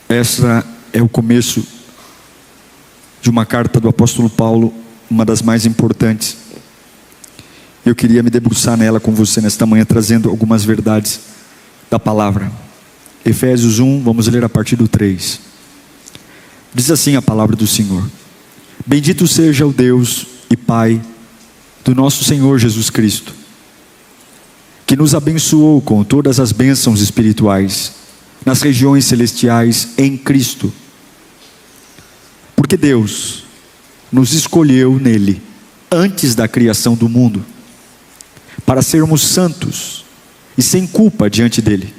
Essa é o começo de uma carta do apóstolo Paulo, uma das mais importantes. Eu queria me debruçar nela com você nesta manhã, trazendo algumas verdades da palavra. Efésios 1, vamos ler a partir do 3. Diz assim a palavra do Senhor: Bendito seja o Deus e Pai do nosso Senhor Jesus Cristo, que nos abençoou com todas as bênçãos espirituais nas regiões celestiais em Cristo. Porque Deus nos escolheu nele antes da criação do mundo, para sermos santos e sem culpa diante dele,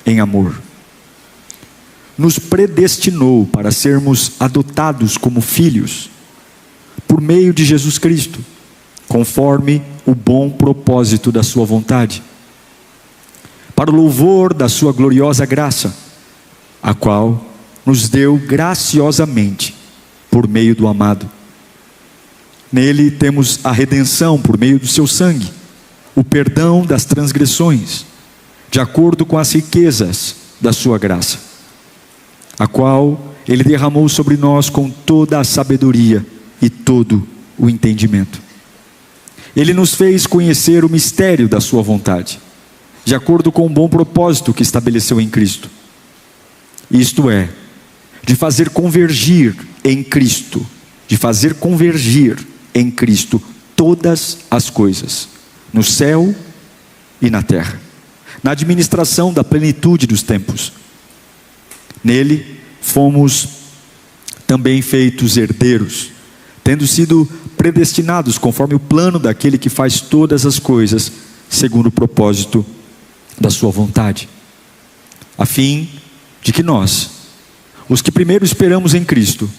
em amor. Nos predestinou para sermos adotados como filhos, por meio de Jesus Cristo, conforme o bom propósito da sua vontade, para o louvor da sua gloriosa graça, a qual nos deu graciosamente por meio do amado. Nele temos a redenção por meio do seu sangue, o perdão das transgressões, de acordo com as riquezas da sua graça, a qual ele derramou sobre nós com toda a sabedoria e todo o entendimento. Ele nos fez conhecer o mistério da sua vontade, de acordo com o bom propósito que estabeleceu em Cristo. Isto é, de fazer convergir em Cristo, todas as coisas, no céu e na terra, na administração da plenitude dos tempos. Nele fomos também feitos herdeiros, tendo sido predestinados conforme o plano daquele que faz todas as coisas segundo o propósito da sua vontade, a fim de que nós, os que primeiro esperamos em Cristo,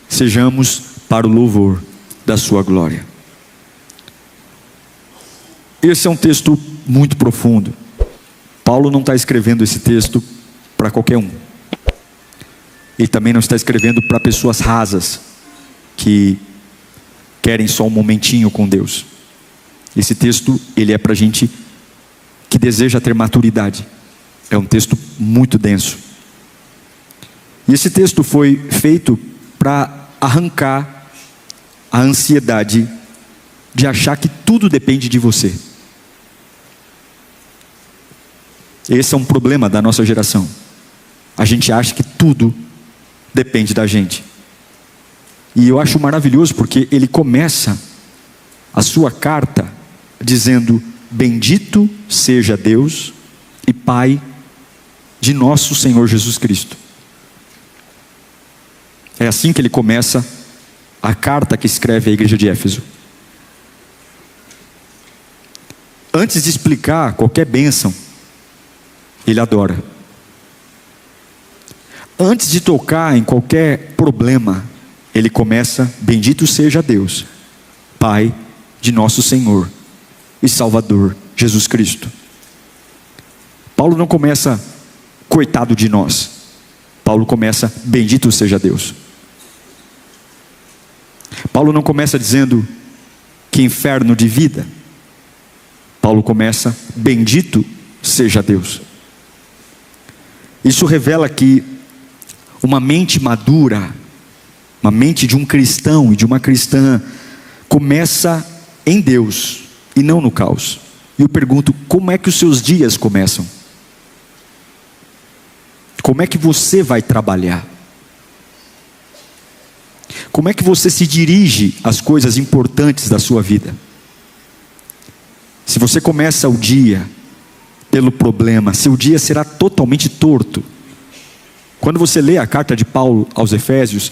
sejamos para o louvor da sua glória. Esse é um texto muito profundo. Paulo não está escrevendo esse texto para qualquer um. Ele também não está escrevendo para pessoas rasas, que querem só um momentinho com Deus. Esse texto, ele é para gente que deseja ter maturidade. É um texto muito denso. E esse texto foi feito para arrancar a ansiedade de achar que tudo depende de você. Esse é um problema da nossa geração. A gente acha que tudo depende da gente. E eu acho maravilhoso porque ele começa a sua carta dizendo: Bendito seja Deus e Pai de nosso Senhor Jesus Cristo. É assim que ele começa a carta que escreve à igreja de Éfeso. Antes de explicar qualquer bênção, ele adora. Antes de tocar em qualquer problema, ele começa: Bendito seja Deus, Pai de nosso Senhor e Salvador Jesus Cristo. Paulo não começa: Coitado de nós. Paulo começa: Bendito seja Deus. Paulo não começa dizendo: Que inferno de vida. Paulo começa: Bendito seja Deus. Isso revela que uma mente madura, uma mente de um cristão e de uma cristã, começa em Deus e não no caos. E eu pergunto: como é que os seus dias começam? Como é que você vai trabalhar? Como é que você se dirige às coisas importantes da sua vida? Se você começa o dia pelo problema, seu dia será totalmente torto. Quando você lê a carta de Paulo aos Efésios,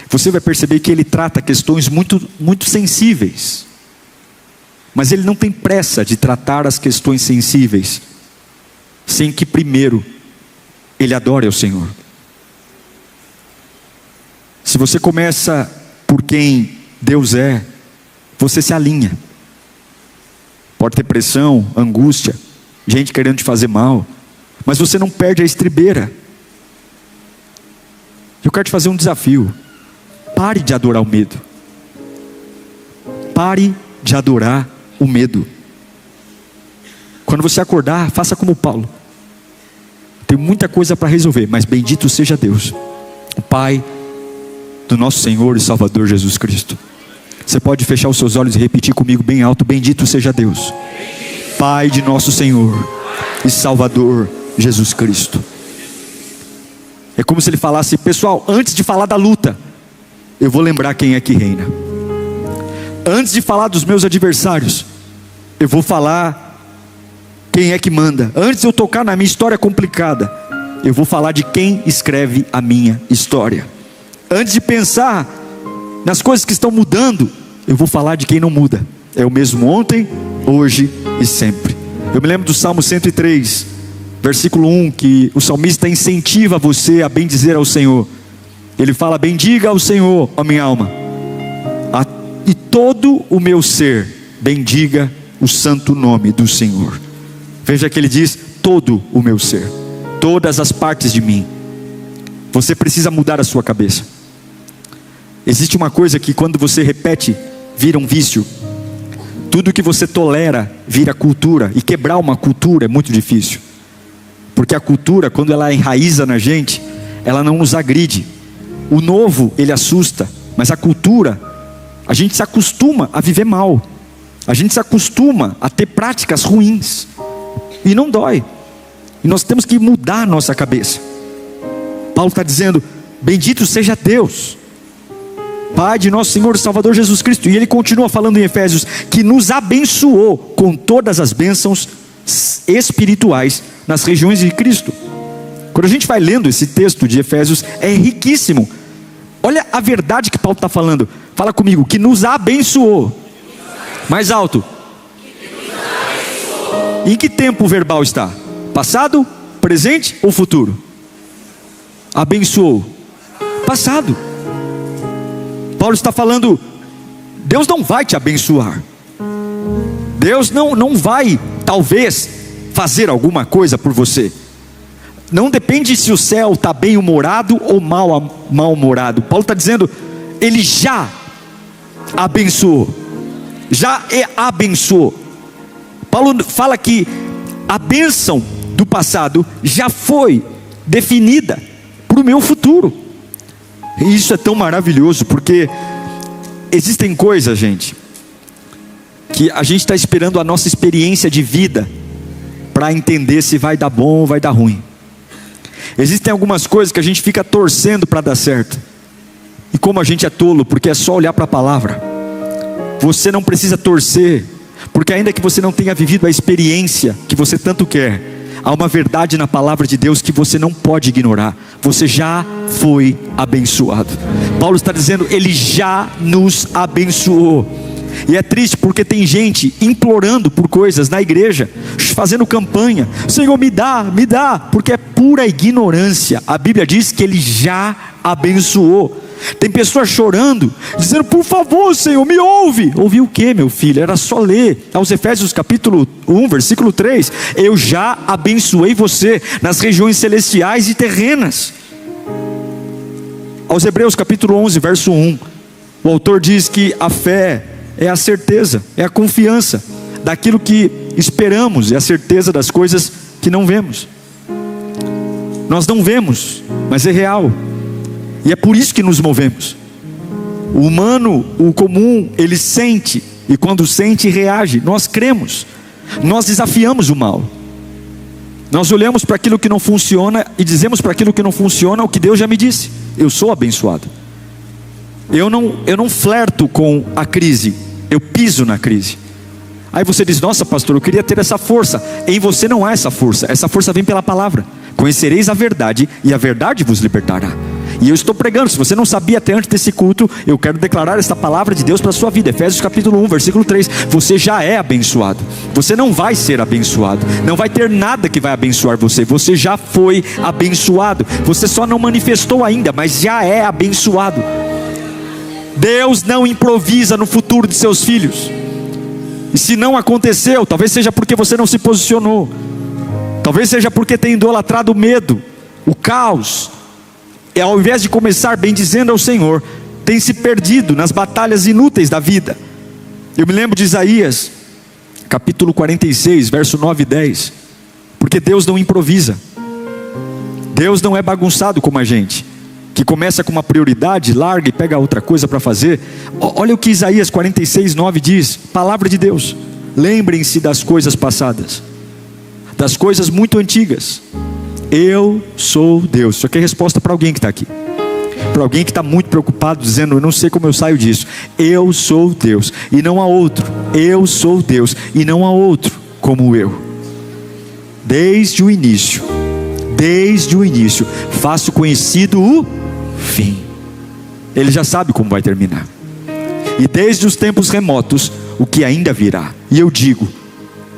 você vai perceber que ele trata questões muito sensíveis. Mas ele não tem pressa de tratar as questões sensíveis sem que primeiro ele adore ao Senhor. Se você começa por quem Deus é, você se alinha. Pode ter pressão, angústia, gente querendo te fazer mal, mas você não perde a estribeira. Eu quero te fazer um desafio: pare de adorar o medo. Pare de adorar o medo. Quando você acordar, faça como Paulo: Tem muita coisa para resolver, mas bendito seja Deus, o Pai do nosso Senhor e Salvador Jesus Cristo. Você pode fechar os seus olhos e repetir comigo bem alto: bendito seja Deus, Pai de nosso Senhor e Salvador Jesus Cristo. É como se ele falasse: pessoal, antes de falar da luta, eu vou lembrar quem é que reina. Antes de falar dos meus adversários, eu vou falar quem é que manda. Antes de eu tocar na minha história complicada, eu vou falar de quem escreve a minha história. Antes de pensar nas coisas que estão mudando, eu vou falar de quem não muda. É o mesmo ontem, hoje e sempre. Eu me lembro do Salmo 103, versículo 1, que o salmista incentiva você a bendizer ao Senhor. Ele fala: bendiga ao Senhor, ó minha alma, e todo o meu ser bendiga o santo nome do Senhor. Veja que ele diz: todo o meu ser, todas as partes de mim. Você precisa mudar a sua cabeça. Existe uma coisa que quando você repete, vira um vício. Tudo que você tolera vira cultura, e quebrar uma cultura é muito difícil, porque a cultura, quando ela enraiza na gente, ela não nos agride. O novo, ele assusta, mas a cultura, a gente se acostuma a viver mal, a gente se acostuma a ter práticas ruins, e não dói. E nós temos que mudar a nossa cabeça. Paulo está dizendo: bendito seja Deus, Pai de nosso Senhor e Salvador Jesus Cristo. E ele continua falando em Efésios, que nos abençoou com todas as bênçãos espirituais nas regiões de Cristo. Quando a gente vai lendo esse texto de Efésios, é riquíssimo. Olha a verdade que Paulo está falando. Fala comigo: que nos abençoou. Mais alto. Em que tempo verbal está? Passado, presente ou futuro? Abençoou. Passado. Paulo está falando: Deus não vai te abençoar. Deus não vai, talvez, fazer alguma coisa por você. Não depende se o céu está bem-humorado ou mal-humorado. Paulo está dizendo: Ele já abençoou. Já abençoou. Paulo fala que a bênção do passado já foi definida para o meu futuro. E isso é tão maravilhoso, porque existem coisas, gente, que a gente está esperando a nossa experiência de vida para entender se vai dar bom ou vai dar ruim. Existem algumas coisas que a gente fica torcendo para dar certo, e como a gente é tolo, porque é só olhar para a palavra. Você não precisa torcer, porque ainda que você não tenha vivido a experiência que você tanto quer, há uma verdade na palavra de Deus que você não pode ignorar: você já foi abençoado. Paulo está dizendo: Ele já nos abençoou. E é triste porque tem gente implorando por coisas na igreja, fazendo campanha: Senhor, me dá, porque é pura ignorância. A Bíblia diz que Ele já abençoou. Tem pessoas chorando, dizendo: por favor, Senhor, me ouve. Ouvir o que, meu filho? Era só ler aos Efésios capítulo 1, versículo 3. Eu já abençoei você nas regiões celestiais e terrenas. Aos Hebreus capítulo 11, verso 1, o autor diz que a fé é a certeza, é a confiança daquilo que esperamos, é a certeza das coisas que não vemos. Nós não vemos, mas é real. E é por isso que nos movemos. O humano, o comum, ele sente, e quando sente, reage. Nós cremos, nós desafiamos o mal. Nós olhamos para aquilo que não funciona e dizemos para aquilo que não funciona o que Deus já me disse: eu sou abençoado. Eu não flerto com a crise, eu piso na crise. Aí você diz: nossa, pastor, eu queria ter essa força. Em você não há essa força vem pela palavra. Conhecereis a verdade, e a verdade vos libertará. E eu estou pregando, se você não sabia até antes desse culto, eu quero declarar esta palavra de Deus para a sua vida. Efésios capítulo 1, versículo 3. Você já é abençoado. Você não vai ser abençoado. Não vai ter nada que vai abençoar você. Você já foi abençoado. Você só não manifestou ainda, mas já é abençoado. Deus não improvisa no futuro de seus filhos. E se não aconteceu, talvez seja porque você não se posicionou. Talvez seja porque tem idolatrado o medo, o caos. E ao invés de começar bendizendo ao Senhor, tem se perdido nas batalhas inúteis da vida. Eu me lembro de Isaías capítulo 46, verso 9 e 10. Porque Deus não improvisa. Deus não é bagunçado como a gente, que começa com uma prioridade, larga e pega outra coisa para fazer. Olha o que Isaías 46:9 diz, palavra de Deus: lembrem-se das coisas passadas, das coisas muito antigas. Eu sou Deus. Isso aqui é resposta para alguém que está aqui, para alguém que está muito preocupado, dizendo: eu não sei como eu saio disso. Eu sou Deus e não há outro. Eu sou Deus e não há outro como eu. Desde o início, faço conhecido o fim. Ele já sabe como vai terminar. E desde os tempos remotos, o que ainda virá. E eu digo: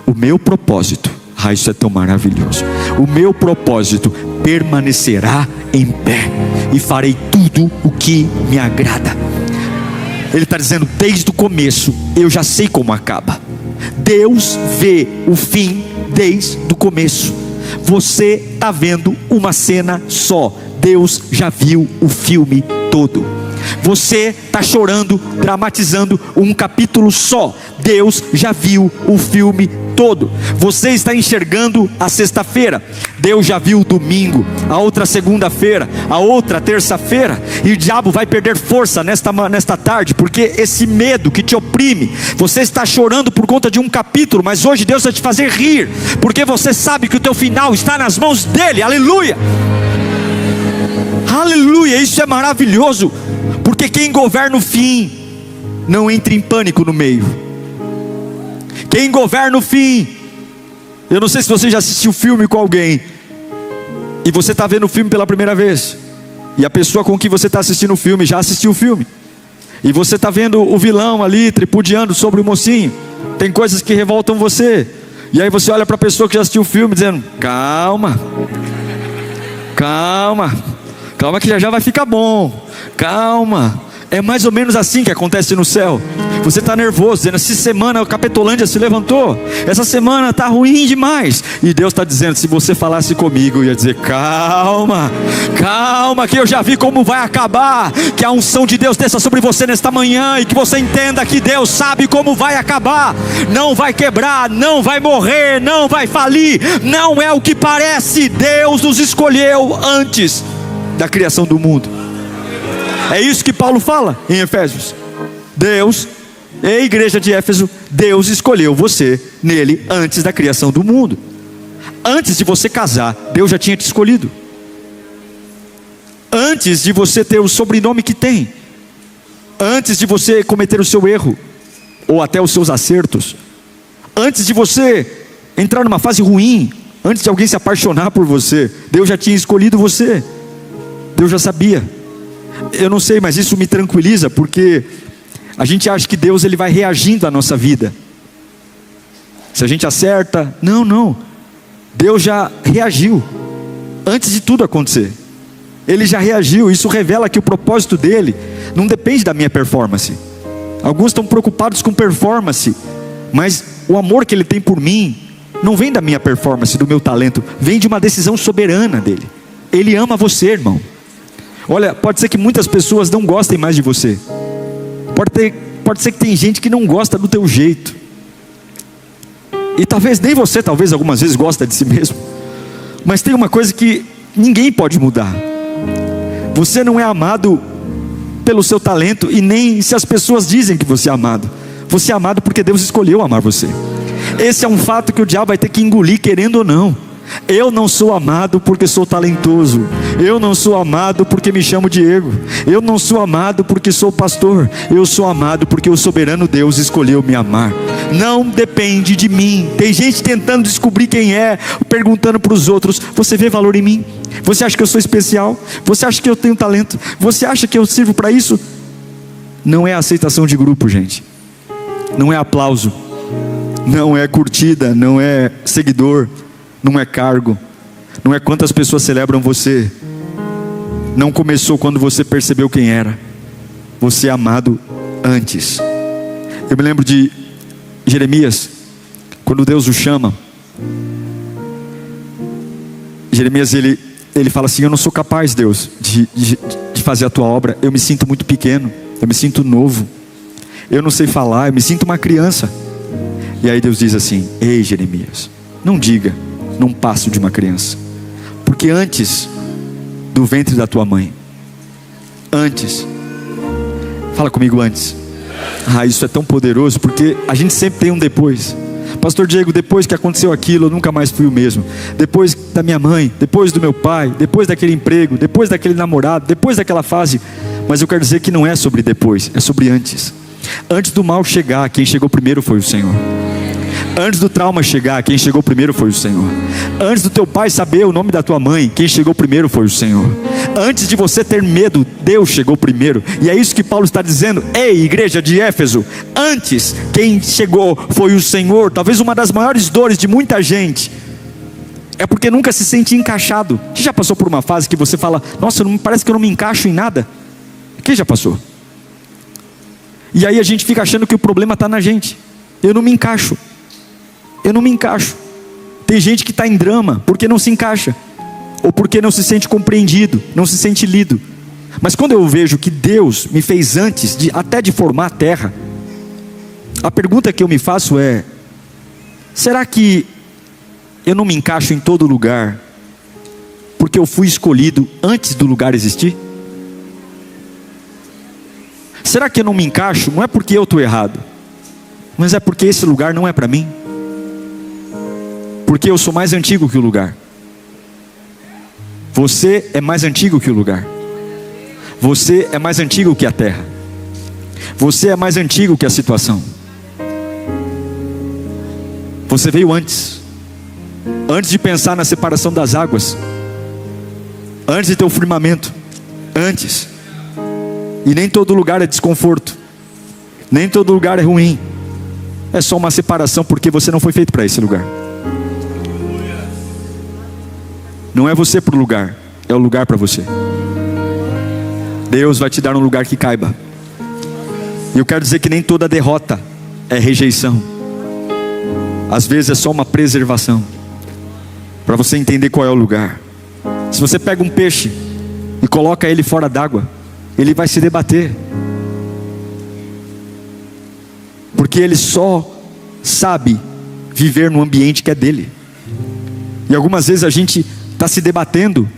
o meu propósito, isso é tão maravilhoso, o meu propósito permanecerá em pé, e farei tudo o que me agrada. Ele está dizendo: desde o começo, eu já sei como acaba. Deus vê o fim desde o começo. Você está vendo uma cena só, Deus já viu o filme todo. Você está chorando, dramatizando um capítulo só, Deus já viu o filme todo. Você está enxergando a sexta-feira, Deus já viu o domingo, a outra segunda-feira, a outra terça-feira. E o diabo vai perder força nesta tarde, porque esse medo que te oprime, você está chorando por conta de um capítulo, mas hoje Deus vai te fazer rir, porque você sabe que o teu final está nas mãos dele. Aleluia, aleluia. Isso é maravilhoso, porque quem governa o fim não entra em pânico no meio. Quem governa o fim, eu não sei se você já assistiu filme com alguém, e você está vendo o filme pela primeira vez, e a pessoa com quem você está assistindo o filme já assistiu o filme, e você está vendo o vilão ali tripudiando sobre o mocinho. Tem coisas que revoltam você, e aí você olha para a pessoa que já assistiu o filme dizendo: calma, calma, calma que já vai ficar bom, calma. É mais ou menos assim que acontece no céu. Você está nervoso, dizendo: essa semana a Capetolândia se levantou, essa semana está ruim demais. E Deus está dizendo: se você falasse comigo, eu ia dizer: calma, calma, que eu já vi como vai acabar. Que a unção de Deus desça sobre você nesta manhã, e que você entenda que Deus sabe como vai acabar. Não vai quebrar, não vai morrer, não vai falir, não é o que parece. Deus nos escolheu antes da criação do mundo. É isso que Paulo fala em Efésios. Deus, igreja de Éfeso, Deus escolheu você nele antes da criação do mundo. Antes de você casar, Deus já tinha te escolhido. Antes de você ter o sobrenome que tem, antes de você cometer o seu erro, ou até os seus acertos, antes de você entrar numa fase ruim, antes de alguém se apaixonar por você, Deus já tinha escolhido você. Deus já sabia. Eu não sei, mas isso me tranquiliza, porque a gente acha que Deus ele vai reagindo à nossa vida. Se a gente acerta, não. Deus já reagiu antes de tudo acontecer. Ele já reagiu. Isso revela que o propósito dele não depende da minha performance. Alguns estão preocupados com performance, mas o amor que ele tem por mim não vem da minha performance, do meu talento, vem de uma decisão soberana dele. Ele ama você, irmão. Olha, pode ser que muitas pessoas não gostem mais de você. Pode ser que tem gente que não gosta do teu jeito. E talvez nem você, algumas vezes gosta de si mesmo. Mas tem uma coisa que ninguém pode mudar. Você não é amado pelo seu talento, e nem se as pessoas dizem que você é amado. Você é amado porque Deus escolheu amar você. Esse é um fato que o diabo vai ter que engolir, querendo ou não. Eu não sou amado porque sou talentoso. Eu não sou amado porque me chamo Diego. Eu não sou amado porque sou pastor. Eu sou amado porque o soberano Deus escolheu me amar. Não depende de mim. Tem gente tentando descobrir quem é, perguntando para os outros: você vê valor em mim? Você acha que eu sou especial? Você acha que eu tenho talento? Você acha que eu sirvo para isso? Não é aceitação de grupo, gente. Não é aplauso. Não é curtida. Não é seguidor. Não é cargo, não é quantas pessoas celebram você. Não começou quando você percebeu quem era. Você é amado antes. Eu me lembro de Jeremias, quando Deus o chama. Jeremias ele fala assim: eu não sou capaz, Deus, de fazer a tua obra. Eu me sinto muito pequeno, eu me sinto novo, eu não sei falar, eu me sinto uma criança. E aí Deus diz assim: ei Jeremias, não diga, não passo de uma criança, porque antes do ventre da tua mãe. Antes. Fala comigo, antes. Isso é tão poderoso, porque a gente sempre tem um depois. Pastor Diego, depois que aconteceu aquilo, eu nunca mais fui o mesmo. Depois da minha mãe, depois do meu pai, depois daquele emprego, depois daquele namorado, depois daquela fase. Mas eu quero dizer que não é sobre depois, é sobre antes. Antes do mal chegar, quem chegou primeiro foi o Senhor. Antes do trauma chegar, quem chegou primeiro foi o Senhor. Antes do teu pai saber o nome da tua mãe, quem chegou primeiro foi o Senhor. Antes de você ter medo, Deus chegou primeiro. E é isso que Paulo está dizendo. Ei, igreja de Éfeso, antes quem chegou foi o Senhor. Talvez uma das maiores dores de muita gente é porque nunca se sente encaixado. Você já passou por uma fase que você fala: nossa, parece que eu não me encaixo em nada? Quem já passou? E aí a gente fica achando que o problema está na gente. Eu não me encaixo. Eu não me encaixo. Tem gente que está em drama porque não se encaixa, ou porque não se sente compreendido, não se sente lido. Mas quando eu vejo que Deus me fez antes até de formar a terra, a pergunta que eu me faço é: será que eu não me encaixo em todo lugar porque eu fui escolhido antes do lugar existir? Será que eu não me encaixo não é porque eu estou errado, mas é porque esse lugar não é para mim? Porque eu sou mais antigo que o lugar. Você é mais antigo que o lugar. Você é mais antigo que a terra. Você é mais antigo que a situação. Você veio antes. Antes de pensar na separação das águas. Antes de ter o firmamento. Antes. E nem todo lugar é desconforto. Nem todo lugar é ruim. É só uma separação porque você não foi feito para esse lugar. Não é você para o lugar, é o lugar para você. Deus vai te dar um lugar que caiba. E eu quero dizer que nem toda derrota é rejeição. Às vezes é só uma preservação, para você entender qual é o lugar. Se você pega um peixe e coloca ele fora d'água, ele vai se debater, porque ele só sabe viver no ambiente que é dele. E algumas vezes a gente está se debatendo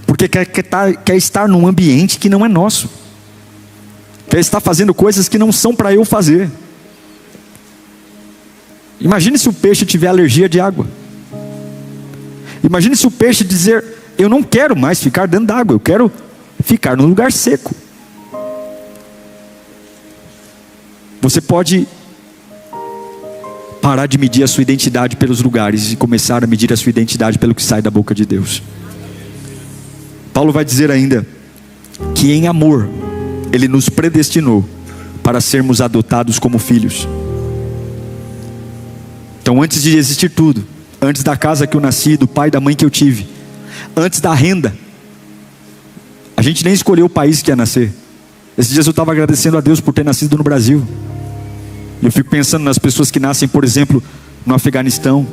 porque quer estar num ambiente que não é nosso, quer estar fazendo coisas que não são para eu fazer. Imagine se o peixe tiver alergia de água. Imagine se o peixe dizer: eu não quero mais ficar dentro d'água, eu quero ficar num lugar seco. Você pode parar de medir a sua identidade pelos lugares e começar a medir a sua identidade pelo que sai da boca de Deus. Paulo vai dizer ainda que em amor Ele nos predestinou para sermos adotados como filhos. Então, antes de existir tudo, antes da casa que eu nasci, do pai e da mãe que eu tive, antes da renda, a gente nem escolheu o país que ia nascer. Esses dias eu estava agradecendo a Deus por ter nascido no Brasil. E eu fico pensando nas pessoas que nascem, por exemplo, no Afeganistão,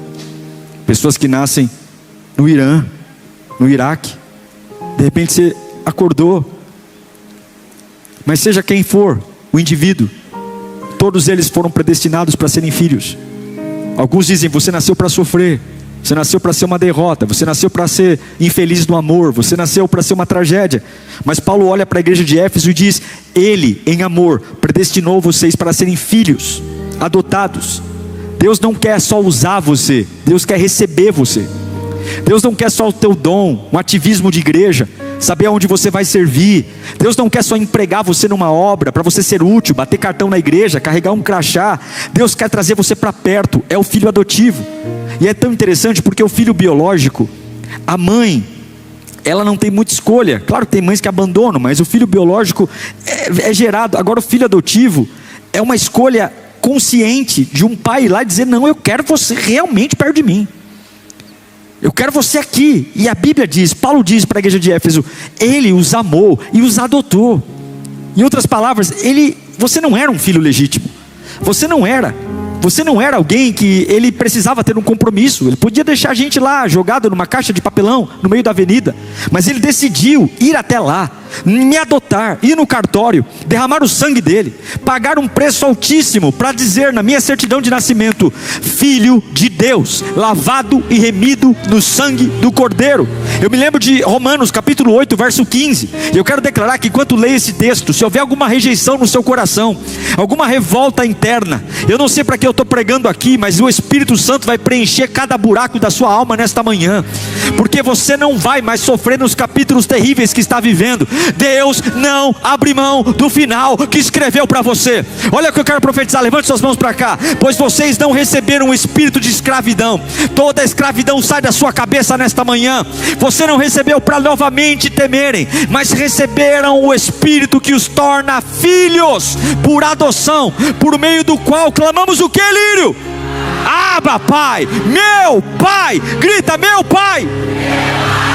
pessoas que nascem no Irã, no Iraque. De repente você acordou, mas seja quem for o indivíduo, todos eles foram predestinados para serem filhos. Alguns dizem: você nasceu para sofrer, você nasceu para ser uma derrota, você nasceu para ser infeliz no amor, você nasceu para ser uma tragédia. Mas Paulo olha para a igreja de Éfeso e diz: Ele, em amor, predestinou vocês para serem filhos, adotados. Deus não quer só usar você, Deus quer receber você. Deus não quer só o teu dom, um ativismo de igreja, saber aonde você vai servir. Deus não quer só empregar você numa obra, para você ser útil, bater cartão na igreja, carregar um crachá. Deus quer trazer você para perto, é o filho adotivo. E é tão interessante porque o filho biológico, a mãe, ela não tem muita escolha. Claro que tem mães que abandonam, mas o filho biológico é gerado. Agora o filho adotivo é uma escolha consciente de um pai ir lá e dizer: não, eu quero você realmente perto de mim, eu quero você aqui. E a Bíblia diz, Paulo diz para a igreja de Éfeso: Ele os amou e os adotou. Em outras palavras, você não era um filho legítimo, você não era alguém que ele precisava ter um compromisso. Ele podia deixar a gente lá jogado numa caixa de papelão no meio da avenida, mas ele decidiu ir até lá me adotar, ir no cartório, derramar o sangue dele, pagar um preço altíssimo para dizer na minha certidão de nascimento: filho de Deus, lavado e remido no sangue do Cordeiro. Eu me lembro de Romanos capítulo 8, verso 15, e eu quero declarar que enquanto leio esse texto, se houver alguma rejeição no seu coração, alguma revolta interna, eu não sei para que eu estou pregando aqui, mas o Espírito Santo vai preencher cada buraco da sua alma nesta manhã, porque você não vai mais sofrer nos capítulos terríveis que está vivendo. Deus não abre mão do final que escreveu para você. Olha o que eu quero profetizar, levante suas mãos para cá. Pois vocês não receberam um espírito de escravidão, toda a escravidão sai da sua cabeça nesta manhã. Você não recebeu para novamente temerem, mas receberam o Espírito que os torna filhos, por adoção, por meio do qual clamamos o que, Lírio? Abba, Pai, meu Pai. Grita: meu Pai.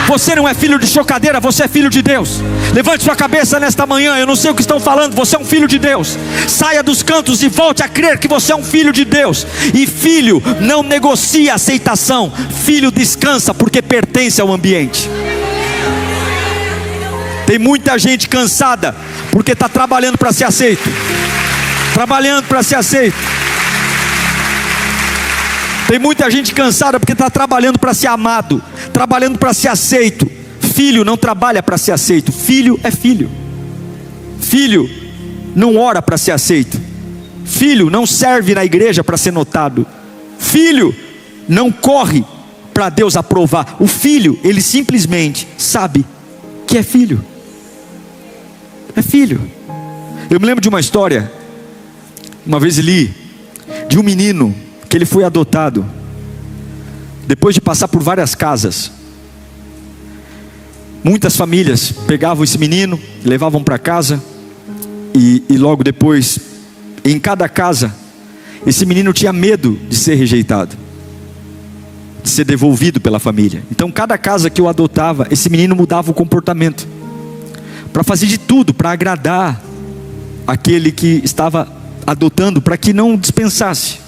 Você não é filho de chocadeira, você é filho de Deus. Levante sua cabeça nesta manhã. Eu não sei o que estão falando, você é um filho de Deus. Saia dos cantos e volte a crer que você é um filho de Deus. E filho não negocia aceitação, filho descansa porque pertence ao ambiente. Tem muita gente cansada porque está trabalhando para ser aceito. Trabalhando para ser aceito. Tem muita gente cansada porque está trabalhando para ser amado, trabalhando para ser aceito. Filho não trabalha para ser aceito, filho é filho. Filho não ora para ser aceito. Filho não serve na igreja para ser notado. Filho não corre para Deus aprovar. O filho, ele simplesmente sabe que é filho. É filho. Eu me lembro de uma história, uma vez li, de um menino que ele foi adotado, depois de passar por várias casas. Muitas famílias pegavam esse menino, levavam para casa, e logo depois, em cada casa, esse menino tinha medo de ser rejeitado, de ser devolvido pela família. Então cada casa que eu adotava, esse menino mudava o comportamento, para fazer de tudo, para agradar aquele que estava adotando, para que não dispensasse.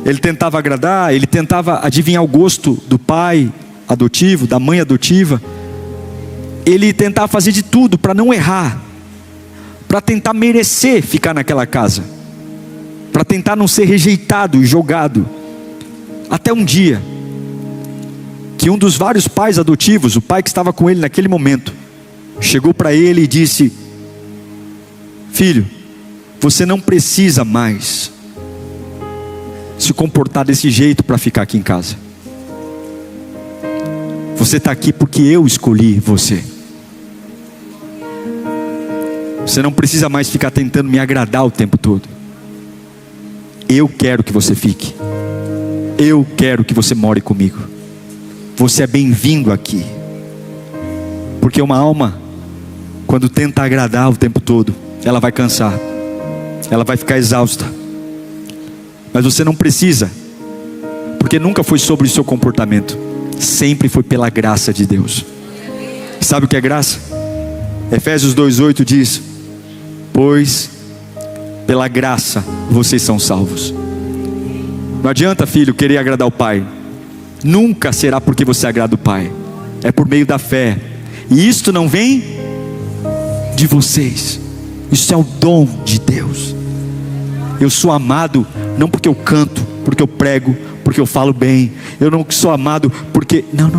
Ele tentava agradar, ele tentava adivinhar o gosto do pai adotivo, da mãe adotiva. Ele tentava fazer de tudo para não errar, para tentar merecer ficar naquela casa, para tentar não ser rejeitado e jogado. Até um dia, que um dos vários pais adotivos, o pai que estava com ele naquele momento, chegou para ele e disse: filho, você não precisa mais se comportar desse jeito para ficar aqui em casa. Você está aqui porque eu escolhi você. Você não precisa mais ficar tentando me agradar o tempo todo. Eu quero que você fique. Eu quero que você more comigo. Você é bem-vindo aqui. Porque uma alma, quando tenta agradar o tempo todo, ela vai cansar, ela vai ficar exausta. Mas você não precisa, porque nunca foi sobre o seu comportamento, sempre foi pela graça de Deus. E sabe o que é graça? Efésios 2:8 diz: pois pela graça vocês são salvos. Não adianta, filho, querer agradar o pai. Nunca será porque você agrada o pai, é por meio da fé. E isto não vem de vocês, isso é o dom de Deus. Eu sou amado não porque eu canto, porque eu prego, porque eu falo bem. Eu não sou amado porque... Não.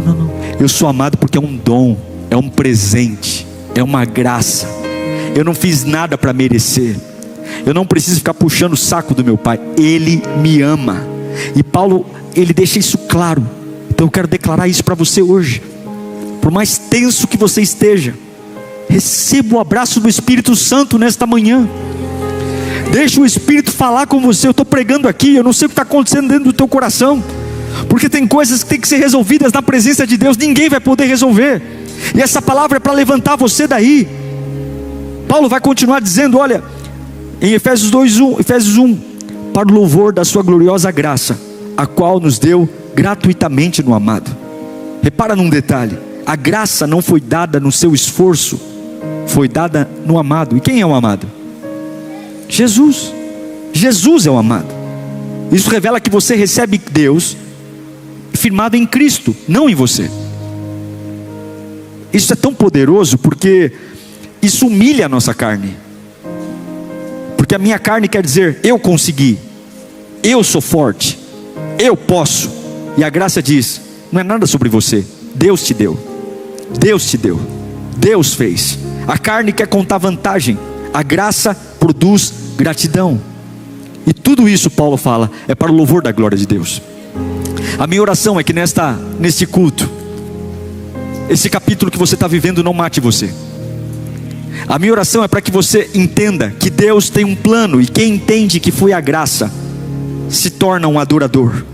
Eu sou amado porque é um dom, é um presente, é uma graça. Eu não fiz nada para merecer. Eu não preciso ficar puxando o saco do meu pai. Ele me ama. E Paulo, ele deixa isso claro. Então eu quero declarar isso para você hoje. Por mais tenso que você esteja, receba o abraço do Espírito Santo nesta manhã. Deixa o Espírito falar com você. Eu estou pregando aqui, eu não sei o que está acontecendo dentro do teu coração, porque tem coisas que tem que ser resolvidas na presença de Deus. Ninguém vai poder resolver, e essa palavra é para levantar você daí. Paulo vai continuar dizendo, olha, em Efésios 1, para o louvor da sua gloriosa graça, a qual nos deu gratuitamente no amado. Repara num detalhe: a graça não foi dada no seu esforço, foi dada no amado. E quem é o amado? Jesus. Jesus é o amado. Isso revela que você recebe Deus firmado em Cristo, não em você. isso é tão poderoso porque isso humilha a nossa carne. Porque a minha carne quer dizer, eu consegui, eu sou forte, eu posso. E a graça diz, não é nada sobre você, Deus te deu, Deus te deu, Deus fez. A carne quer contar vantagem, a graça produz gratidão. E tudo isso, Paulo fala, é para o louvor da glória de Deus. A minha oração é que neste culto, esse capítulo que você está vivendo não mate você. A minha oração é para que você entenda que Deus tem um plano, e quem entende que foi a graça se torna um adorador.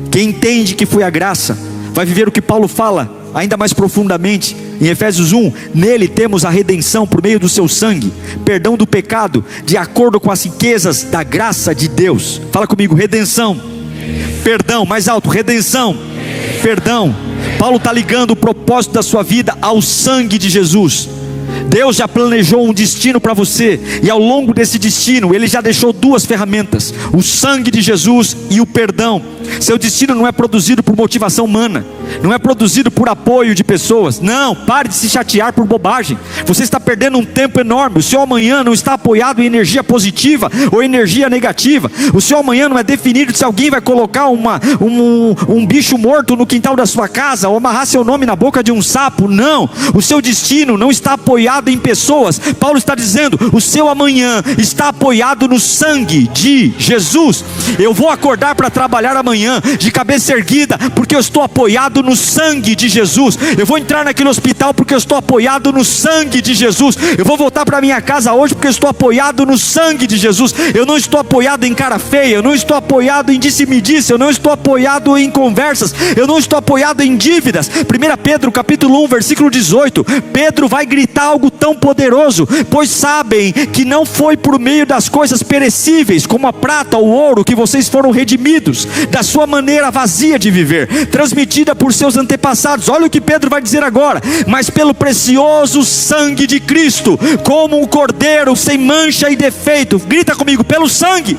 Quem entende que foi a graça vai viver o que Paulo fala ainda mais profundamente em Efésios 1, nele temos a redenção por meio do seu sangue, perdão do pecado, de acordo com as riquezas da graça de Deus. Fala comigo, redenção, perdão, mais alto, redenção, perdão. Paulo está ligando o propósito da sua vida ao sangue de Jesus. Deus já planejou um destino para você, e ao longo desse destino Ele já deixou duas ferramentas: o sangue de Jesus e o perdão. Seu destino não é produzido por motivação humana, não é produzido por apoio de pessoas. Não, pare de se chatear por bobagem. Você está perdendo um tempo enorme. O seu amanhã não está apoiado em energia positiva ou energia negativa. O seu amanhã não é definido se alguém vai colocar um bicho morto no quintal da sua casa, ou amarrar seu nome na boca de um sapo. Não, o seu destino não está apoiado em pessoas. Paulo está dizendo, o seu amanhã está apoiado no sangue de Jesus. Eu vou acordar para trabalhar amanhã de cabeça erguida, porque eu estou apoiado no sangue de Jesus. Eu vou entrar naquele hospital porque eu estou apoiado no sangue de Jesus. Eu vou voltar para minha casa hoje porque eu estou apoiado no sangue de Jesus. Eu não estou apoiado em cara feia, eu não estou apoiado em disse-me-disse, eu não estou apoiado em conversas, eu não estou apoiado em dívidas. 1 Pedro capítulo 1 versículo 18, Pedro vai gritar algo tão poderoso: pois sabem que não foi por meio das coisas perecíveis, como a prata ou o ouro, que vocês foram redimidos da sua maneira vazia de viver, transmitida por seus antepassados. Olha o que Pedro vai dizer agora: mas pelo precioso sangue de Cristo, como um cordeiro sem mancha e defeito. Grita comigo, pelo sangue.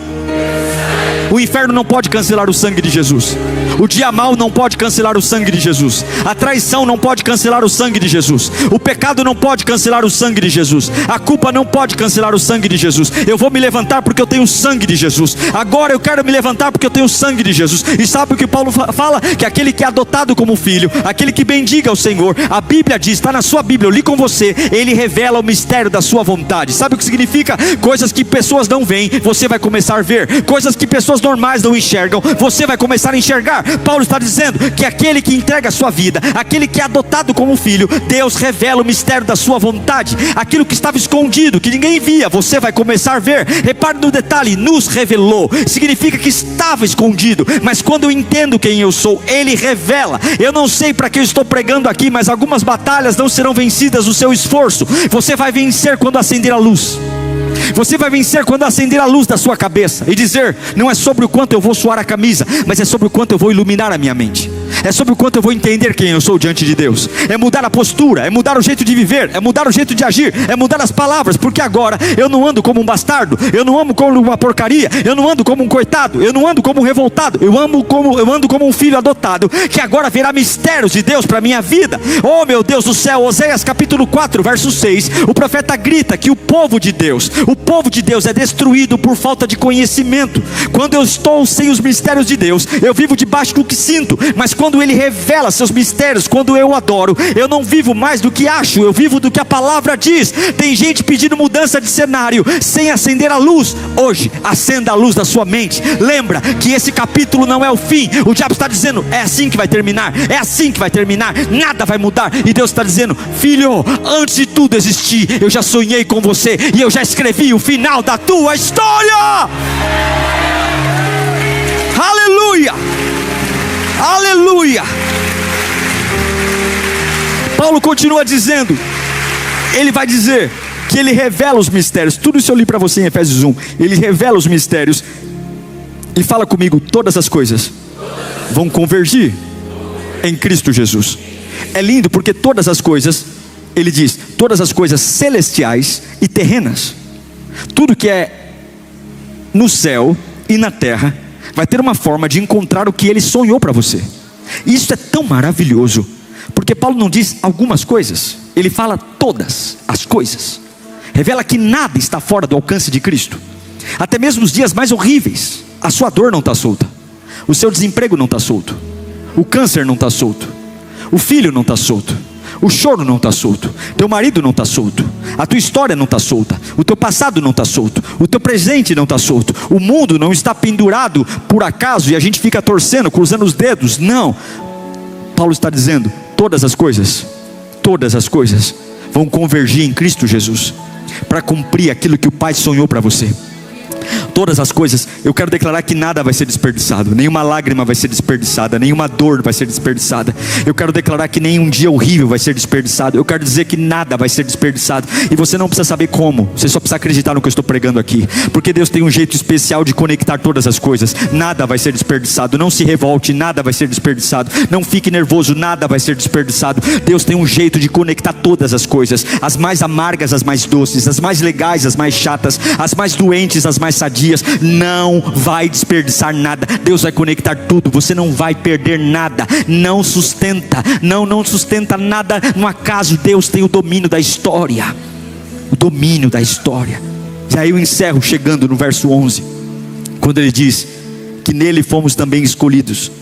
O inferno não pode cancelar o sangue de Jesus. O dia mau não pode cancelar o sangue de Jesus. A traição não pode cancelar o sangue de Jesus. O pecado não pode cancelar o sangue de Jesus. A culpa não pode cancelar o sangue de Jesus. Eu vou me levantar porque eu tenho o sangue de Jesus. Agora eu quero me levantar porque eu tenho o sangue de Jesus. E sabe o que Paulo fala? Que aquele que é adotado como filho, aquele que bendiga o Senhor, a Bíblia diz, está na sua Bíblia, eu li com você, ele revela o mistério da sua vontade. Sabe o que significa? Coisas que pessoas não veem, você vai começar a ver. Coisas que pessoas normais não enxergam, você vai começar a enxergar. Paulo está dizendo que aquele que entrega a sua vida, aquele que é adotado como filho, Deus revela o mistério da sua vontade. Aquilo que estava escondido, que ninguém via, você vai começar a ver. Repare no detalhe, nos revelou, significa que estava escondido, mas quando eu entendo quem eu sou, Ele revela. Eu não sei para que eu estou pregando aqui, mas algumas batalhas não serão vencidas no seu esforço. Você vai vencer quando acender a luz. Você vai vencer quando acender a luz da sua cabeça e dizer, não é sobre o quanto eu vou suar a camisa, mas é sobre o quanto eu vou iluminar a minha mente. É sobre o quanto eu vou entender quem eu sou diante de Deus. É mudar a postura, é mudar o jeito de viver, é mudar o jeito de agir, é mudar as palavras. Porque agora eu não ando como um bastardo, eu não ando como uma porcaria, eu não ando como um coitado, eu não ando como um revoltado, eu ando como um filho adotado, que agora verá mistérios de Deus para a minha vida. Oh meu Deus do céu, Oséias capítulo 4 verso 6, o profeta grita que o povo de Deus é destruído por falta de conhecimento. Quando eu estou sem os mistérios de Deus, eu vivo debaixo do que sinto. Mas quando Ele revela seus mistérios, quando eu adoro, eu não vivo mais do que acho, eu vivo do que a palavra diz. Tem gente pedindo mudança de cenário sem acender a luz. Hoje, acenda a luz da sua mente. Lembra que esse capítulo não é o fim. O diabo está dizendo, é assim que vai terminar, é assim que vai terminar, nada vai mudar. E Deus está dizendo, filho, antes de tudo existir, eu já sonhei com você e eu já escrevi o final da tua história. Aleluia, aleluia. Paulo continua dizendo, ele vai dizer que ele revela os mistérios. Tudo isso eu li para você em Efésios 1. Ele revela os mistérios. E fala comigo, todas as coisas vão convergir em Cristo Jesus. É lindo porque todas as coisas, ele diz, todas as coisas celestiais e terrenas, tudo que é no céu e na terra, vai ter uma forma de encontrar o que Ele sonhou para você. Isso é tão maravilhoso, porque Paulo não diz algumas coisas, ele fala todas as coisas. Revela que nada está fora do alcance de Cristo. Até mesmo os dias mais horríveis, a sua dor não está solta, o seu desemprego não está solto, o câncer não está solto, o filho não está solto, o choro não está solto, teu marido não está solto, a tua história não está solta, o teu passado não está solto, o teu presente não está solto, o mundo não está pendurado por acaso e a gente fica torcendo, cruzando os dedos. Não, Paulo está dizendo, todas as coisas vão convergir em Cristo Jesus, para cumprir aquilo que o Pai sonhou para você. Todas as coisas, eu quero declarar que nada vai ser desperdiçado, nenhuma lágrima vai ser desperdiçada, nenhuma dor vai ser desperdiçada. Eu quero declarar que nenhum dia horrível vai ser desperdiçado. Eu quero dizer que nada vai ser desperdiçado. E você não precisa saber como, você só precisa acreditar no que eu estou pregando aqui, porque Deus tem um jeito especial de conectar todas as coisas. Nada vai ser desperdiçado. Não se revolte, nada vai ser desperdiçado. Não fique nervoso, nada vai ser desperdiçado. Deus tem um jeito de conectar todas as coisas, as mais amargas, as mais doces, as mais legais, as mais chatas, as mais doentes, as mais sadias. Não vai desperdiçar nada. Deus vai conectar tudo, você não vai perder nada. Não sustenta nada no acaso. Deus tem o domínio da história, o domínio da história. E aí eu encerro chegando no verso 11, quando ele diz que nele fomos também escolhidos,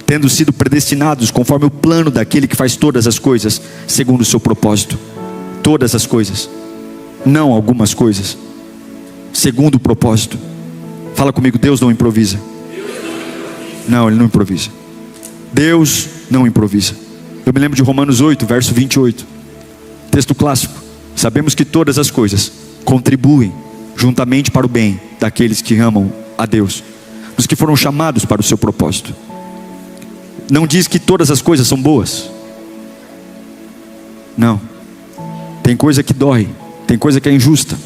tendo sido predestinados conforme o plano daquele que faz todas as coisas segundo o seu propósito. Todas as coisas, não algumas coisas, segundo o propósito. Fala comigo, Deus não improvisa. Não, Ele não improvisa. Deus não improvisa. Eu me lembro de Romanos 8, verso 28, texto clássico. Sabemos que todas as coisas contribuem juntamente para o bem daqueles que amam a Deus, dos que foram chamados para o seu propósito. Não diz que todas as coisas são boas. Não. Tem coisa que dói, tem coisa que é injusta,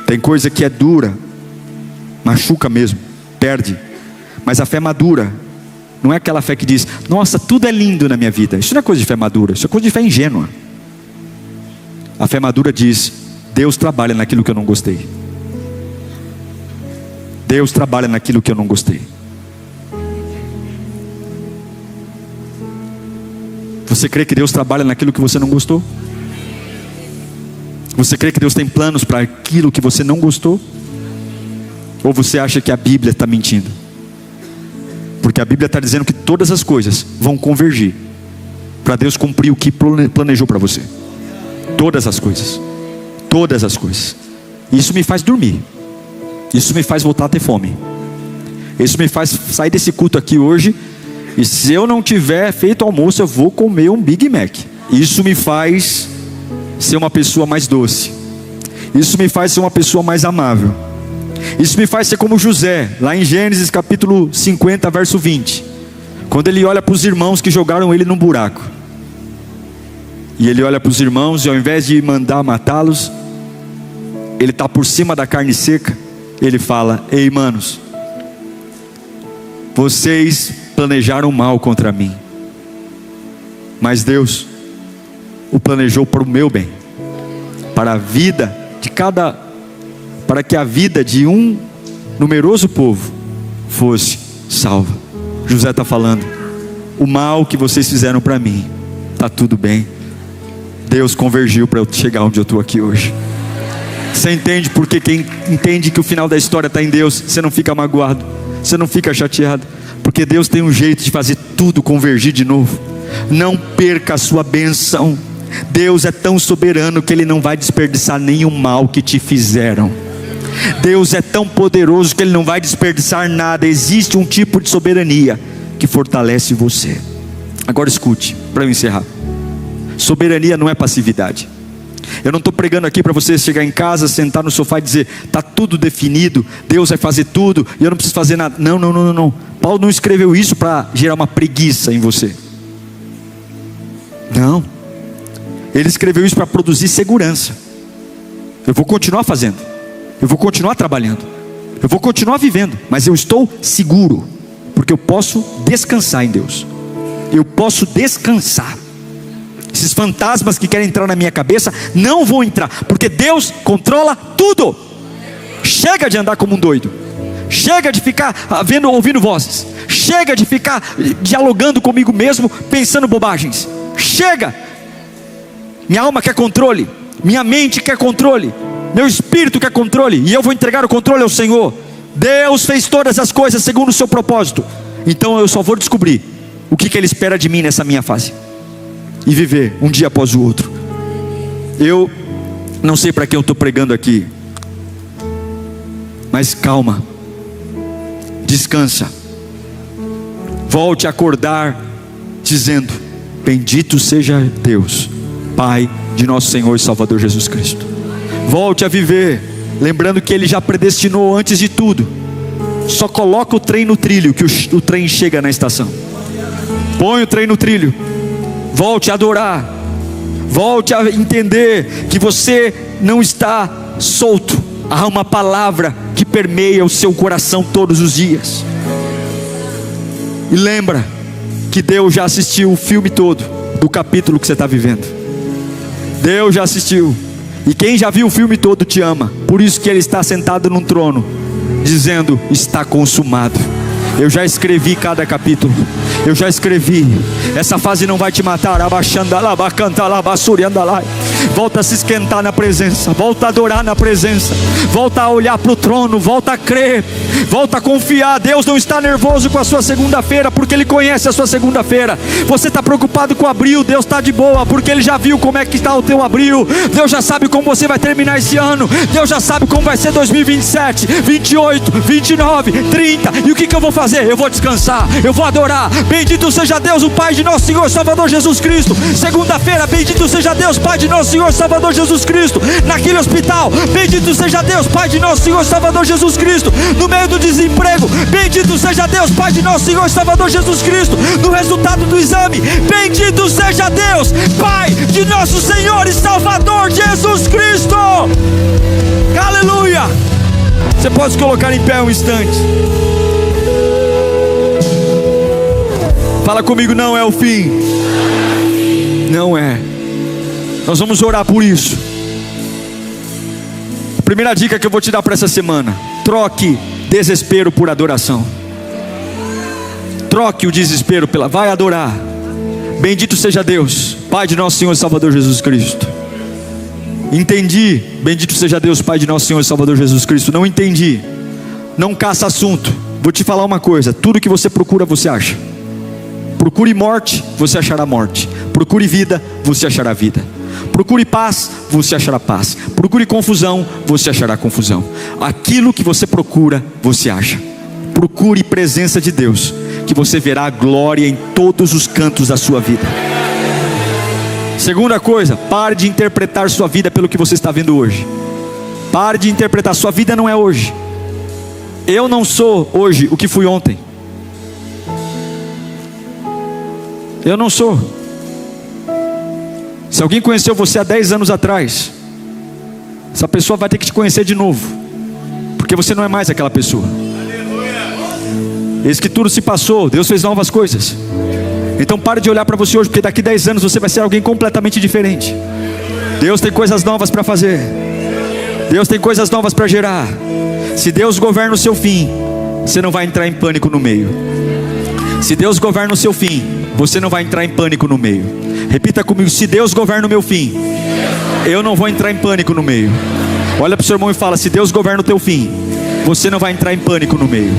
tem coisa que é dura, machuca mesmo, perde. Mas a fé madura não é aquela fé que diz, nossa, tudo é lindo na minha vida. Isso não é coisa de fé madura, isso é coisa de fé ingênua. A fé madura diz, Deus trabalha naquilo que eu não gostei. Deus trabalha naquilo que eu não gostei. Você crê que Deus trabalha naquilo que você não gostou? Você crê que Deus tem planos para aquilo que você não gostou? Ou você acha que a Bíblia está mentindo? Porque a Bíblia está dizendo que todas as coisas vão convergir para Deus cumprir o que planejou para você. Todas as coisas. Todas as coisas. Isso me faz dormir. Isso me faz voltar a ter fome. Isso me faz sair desse culto aqui hoje, e se eu não tiver feito almoço, eu vou comer um Big Mac. Isso me faz ser uma pessoa mais doce. Isso me faz ser uma pessoa mais amável. Isso me faz ser como José, lá em Gênesis capítulo 50, verso 20, quando ele olha para os irmãos que jogaram ele num buraco, e ele olha para os irmãos, e ao invés de mandar matá-los, ele está por cima da carne seca. Ele fala, ei manos, vocês planejaram mal contra mim, mas Deus o planejou para o meu bem, para a vida de para que a vida de um numeroso povo fosse salva. José está falando, o mal que vocês fizeram para mim, está tudo bem, Deus convergiu para eu chegar onde eu estou aqui hoje. Você entende? Porque quem entende que o final da história está em Deus, você não fica magoado, você não fica chateado, porque Deus tem um jeito de fazer tudo convergir de novo. Não perca a sua bênção. Deus é tão soberano que Ele não vai desperdiçar nenhum mal que te fizeram. Deus é tão poderoso que Ele não vai desperdiçar nada. Existe um tipo de soberania que fortalece você. Agora escute, para eu encerrar. Soberania não é passividade. Eu não estou pregando aqui para você chegar em casa, sentar no sofá e dizer, está tudo definido, Deus vai fazer tudo e eu não preciso fazer nada. Não. Paulo não escreveu isso para gerar uma preguiça em você. Não. Ele escreveu isso para produzir segurança. Eu vou continuar fazendo, eu vou continuar trabalhando, eu vou continuar vivendo, mas eu estou seguro, porque eu posso descansar em Deus. Eu posso descansar. Esses fantasmas que querem entrar na minha cabeça não vão entrar, porque Deus controla tudo. Chega de andar como um doido. Chega de ficar ouvindo vozes. Chega de ficar dialogando comigo mesmo, pensando bobagens. chega. Minha alma quer controle, minha mente quer controle, meu espírito quer controle, e eu vou entregar o controle ao Senhor. Deus fez todas as coisas segundo o seu propósito, então eu só vou descobrir o que Ele espera de mim nessa minha fase, e viver um dia após o outro. Eu não sei para quem eu estou pregando aqui, mas calma, descansa, volte a acordar dizendo: bendito seja Deus, Pai de nosso Senhor e Salvador Jesus Cristo. Volte a viver lembrando que Ele já predestinou antes de tudo. Só coloca o trem no trilho, que o trem chega na estação. Põe o trem no trilho. Volte a adorar. Volte a entender que você não está solto. Há uma palavra que permeia o seu coração todos os dias. E lembra que Deus já assistiu o filme todo do capítulo que você está vivendo. Deus já assistiu. E quem já viu o filme todo te ama. Por isso que Ele está sentado num trono, dizendo: está consumado. Eu já escrevi cada capítulo. Eu já escrevi. Essa fase não vai te matar. Volta a se esquentar na presença. Volta a adorar na presença. Volta a olhar para o trono. Volta a crer. Volta a confiar. Deus não está nervoso com a sua segunda-feira, porque Ele conhece a sua segunda-feira. Você está preocupado com o abril. Deus está de boa, porque Ele já viu como é que está o teu abril. Deus já sabe como você vai terminar esse ano. Deus já sabe como vai ser 2027, 28, 29, 30. E o que eu vou fazer? Eu vou descansar. Eu vou adorar. Bendito seja Deus, o Pai de nosso Senhor Salvador Jesus Cristo. Segunda-feira, bendito seja Deus, Pai de nosso Senhor Salvador Jesus Cristo. Naquele hospital, bendito seja Deus, Pai de nosso Senhor Salvador Jesus Cristo. No meio do desemprego, bendito seja Deus, Pai de nosso Senhor Salvador Jesus Cristo. No resultado do exame, bendito seja Deus, Pai de nosso Senhor e Salvador Jesus Cristo. Aleluia. Você pode se colocar em pé um instante. Fala comigo: não é o fim. Não é. Nós vamos orar por isso. A primeira dica que eu vou te dar para essa semana: troque desespero por adoração. Troque o desespero pela... Vai adorar. Bendito seja Deus, Pai de nosso Senhor e Salvador Jesus Cristo. Entendi. Bendito seja Deus, Pai de nosso Senhor e Salvador Jesus Cristo. Não entendi. Não caça assunto. Vou te falar uma coisa: tudo que você procura, você acha. Procure morte, você achará morte. Procure vida, você achará vida. Procure paz, você achará paz. Procure confusão, você achará confusão. Aquilo que você procura, você acha. Procure presença de Deus, que você verá a glória em todos os cantos da sua vida. Segunda coisa: pare de interpretar sua vida pelo que você está vendo hoje. Pare de interpretar. Sua vida não é hoje. Eu não sou hoje o que fui ontem. Eu não sou. Se alguém conheceu você há 10 anos atrás, essa pessoa vai ter que te conhecer de novo, porque você não é mais aquela pessoa. Eis que tudo se passou, Deus fez novas coisas. Então pare de olhar para você hoje, porque daqui 10 anos você vai ser alguém completamente diferente. Deus tem coisas novas para fazer. Deus tem coisas novas para gerar. Se Deus governa o seu fim, você não vai entrar em pânico no meio. Se Deus governa o seu fim, você não vai entrar em pânico no meio. Repita comigo: se Deus governa o meu fim, eu não vou entrar em pânico no meio. Olha para o seu irmão e fala: se Deus governa o teu fim, você não vai entrar em pânico no meio.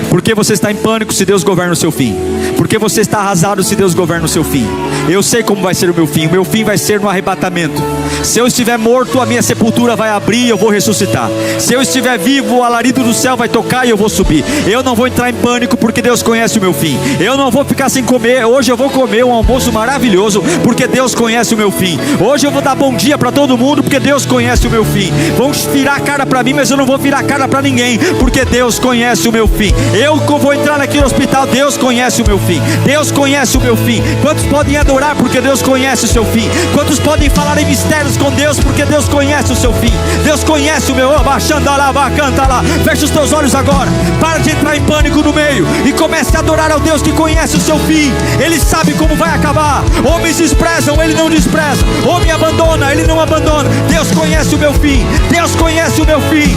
Por que você está em pânico se Deus governa o seu fim? Por que você está arrasado se Deus governa o seu fim? Eu sei como vai ser o meu fim. O meu fim vai ser no arrebatamento. Se eu estiver morto, a minha sepultura vai abrir e eu vou ressuscitar. Se eu estiver vivo, o alarido do céu vai tocar e eu vou subir. Eu não vou entrar em pânico, porque Deus conhece o meu fim. Eu não vou ficar sem comer. Hoje eu vou comer um almoço maravilhoso, porque Deus conhece o meu fim. Hoje eu vou dar bom dia para todo mundo, porque Deus conhece o meu fim. Vão virar a cara para mim, mas eu não vou virar a cara para ninguém, porque Deus conhece o meu fim. Eu vou entrar naquele hospital, Deus conhece o meu fim. Deus conhece o meu fim. Quantos podem adorar porque Deus conhece o seu fim? Quantos podem falar em mistérios com Deus porque Deus conhece o seu fim? Deus conhece o meu... Fecha os teus olhos agora. Para de entrar em pânico no meio e comece a adorar ao Deus que conhece o seu fim. Ele sabe como vai acabar. Homens desprezam, Ele não despreza. Homem abandona, Ele não abandona. Deus conhece o meu fim. Deus conhece o meu fim.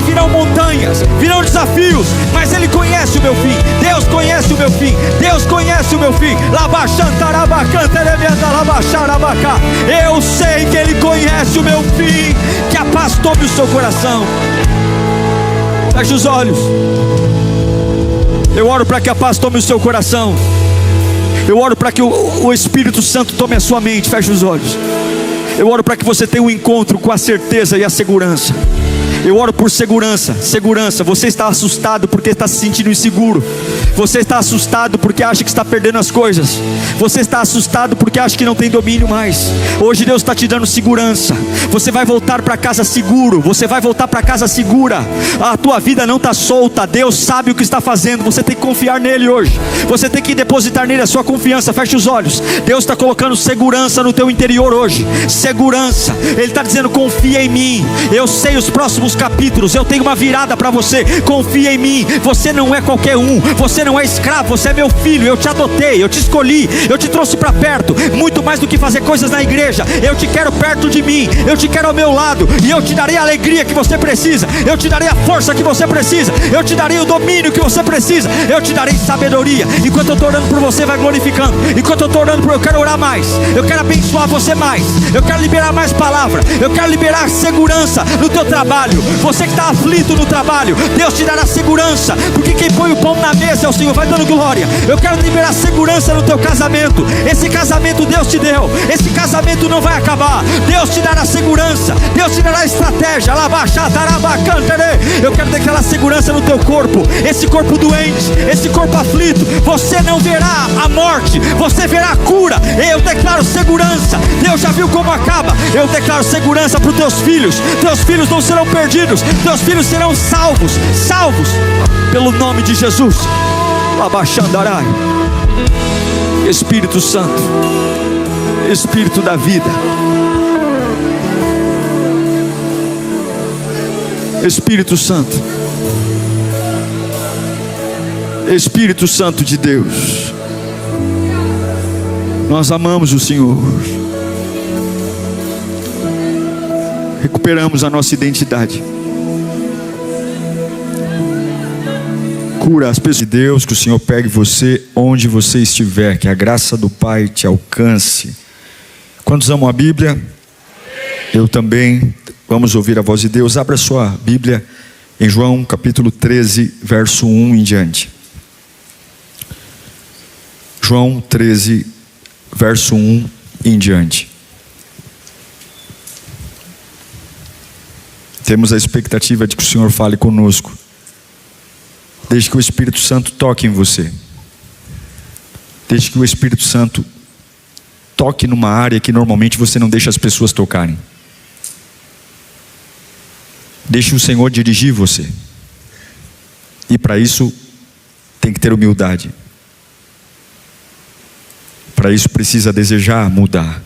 Virão montanhas, virão desafios, mas Ele conhece o meu fim. Deus conhece o meu fim. Deus conhece o meu fim. Labachantarabacá. Eu sei que Ele conhece o meu fim. Que a paz tome o seu coração. Feche os olhos. Eu oro para que a paz tome o seu coração. Eu oro para que o Espírito Santo tome a sua mente. Feche os olhos. Eu oro para que você tenha um encontro com a certeza e a segurança. Eu oro por segurança. Segurança. Você está assustado porque está se sentindo inseguro. Você está assustado porque acha que está perdendo as coisas. Você está assustado porque acha que não tem domínio mais. Hoje Deus está te dando segurança. Você vai voltar para casa seguro. Você vai voltar para casa segura. A tua vida não está solta. Deus sabe o que está fazendo. Você tem que confiar nele hoje. Você tem que depositar nele a sua confiança. Feche os olhos. Deus está colocando segurança no teu interior hoje. Segurança. Ele está dizendo: confia em mim. Eu sei os próximos capítulos. Eu tenho uma virada para você. Confia em mim. Você não é qualquer um. Você não é escravo. Você é meu filho. Eu te adotei. Eu te escolhi. Eu te trouxe para perto. Muito mais do que fazer coisas na igreja. Eu te quero perto de mim. Eu te quero ao meu lado. E eu te darei a alegria que você precisa. Eu te darei a força que você precisa. Eu te darei o domínio que você precisa. Eu te darei sabedoria. Enquanto eu estou orando por você, vai glorificando. Enquanto eu estou orando por você, eu quero orar mais. Eu quero abençoar você mais. Eu quero liberar mais palavra. Eu quero liberar segurança no teu trabalho. Você que está aflito no trabalho, Deus te dará segurança. Porque quem põe o pão na mesa é o Senhor. Vai dando glória. Eu quero liberar segurança no teu casamento. Esse casamento Deus te deu. Esse casamento não vai acabar. Deus te dará segurança. Deus te dará estratégia. Eu quero declarar segurança no teu corpo. Esse corpo doente, esse corpo aflito, você não verá a morte, você verá a cura. Eu declaro segurança. Deus já viu como acaba. Eu declaro segurança para os teus filhos. Teus filhos não serão perdidos. Teus filhos serão salvos. Salvos pelo nome de Jesus. Abaixandarai. Espírito Santo, Espírito da vida, Espírito Santo, Espírito Santo de Deus, nós amamos o Senhor. Recuperamos a nossa identidade. Cura as pessoas de Deus. Que o Senhor pegue você onde você estiver. Que a graça do Pai te alcance. Quantos amam a Bíblia? Eu também. Vamos ouvir a voz de Deus. Abra sua Bíblia em João capítulo 13, verso 1 em diante. João 13, verso 1 em diante. Temos a expectativa de que o Senhor fale conosco. Desde que o Espírito Santo toque em você. Desde que o Espírito Santo toque numa área que normalmente você não deixa as pessoas tocarem. Deixe o Senhor dirigir você. E para isso tem que ter humildade. Para isso precisa desejar mudar.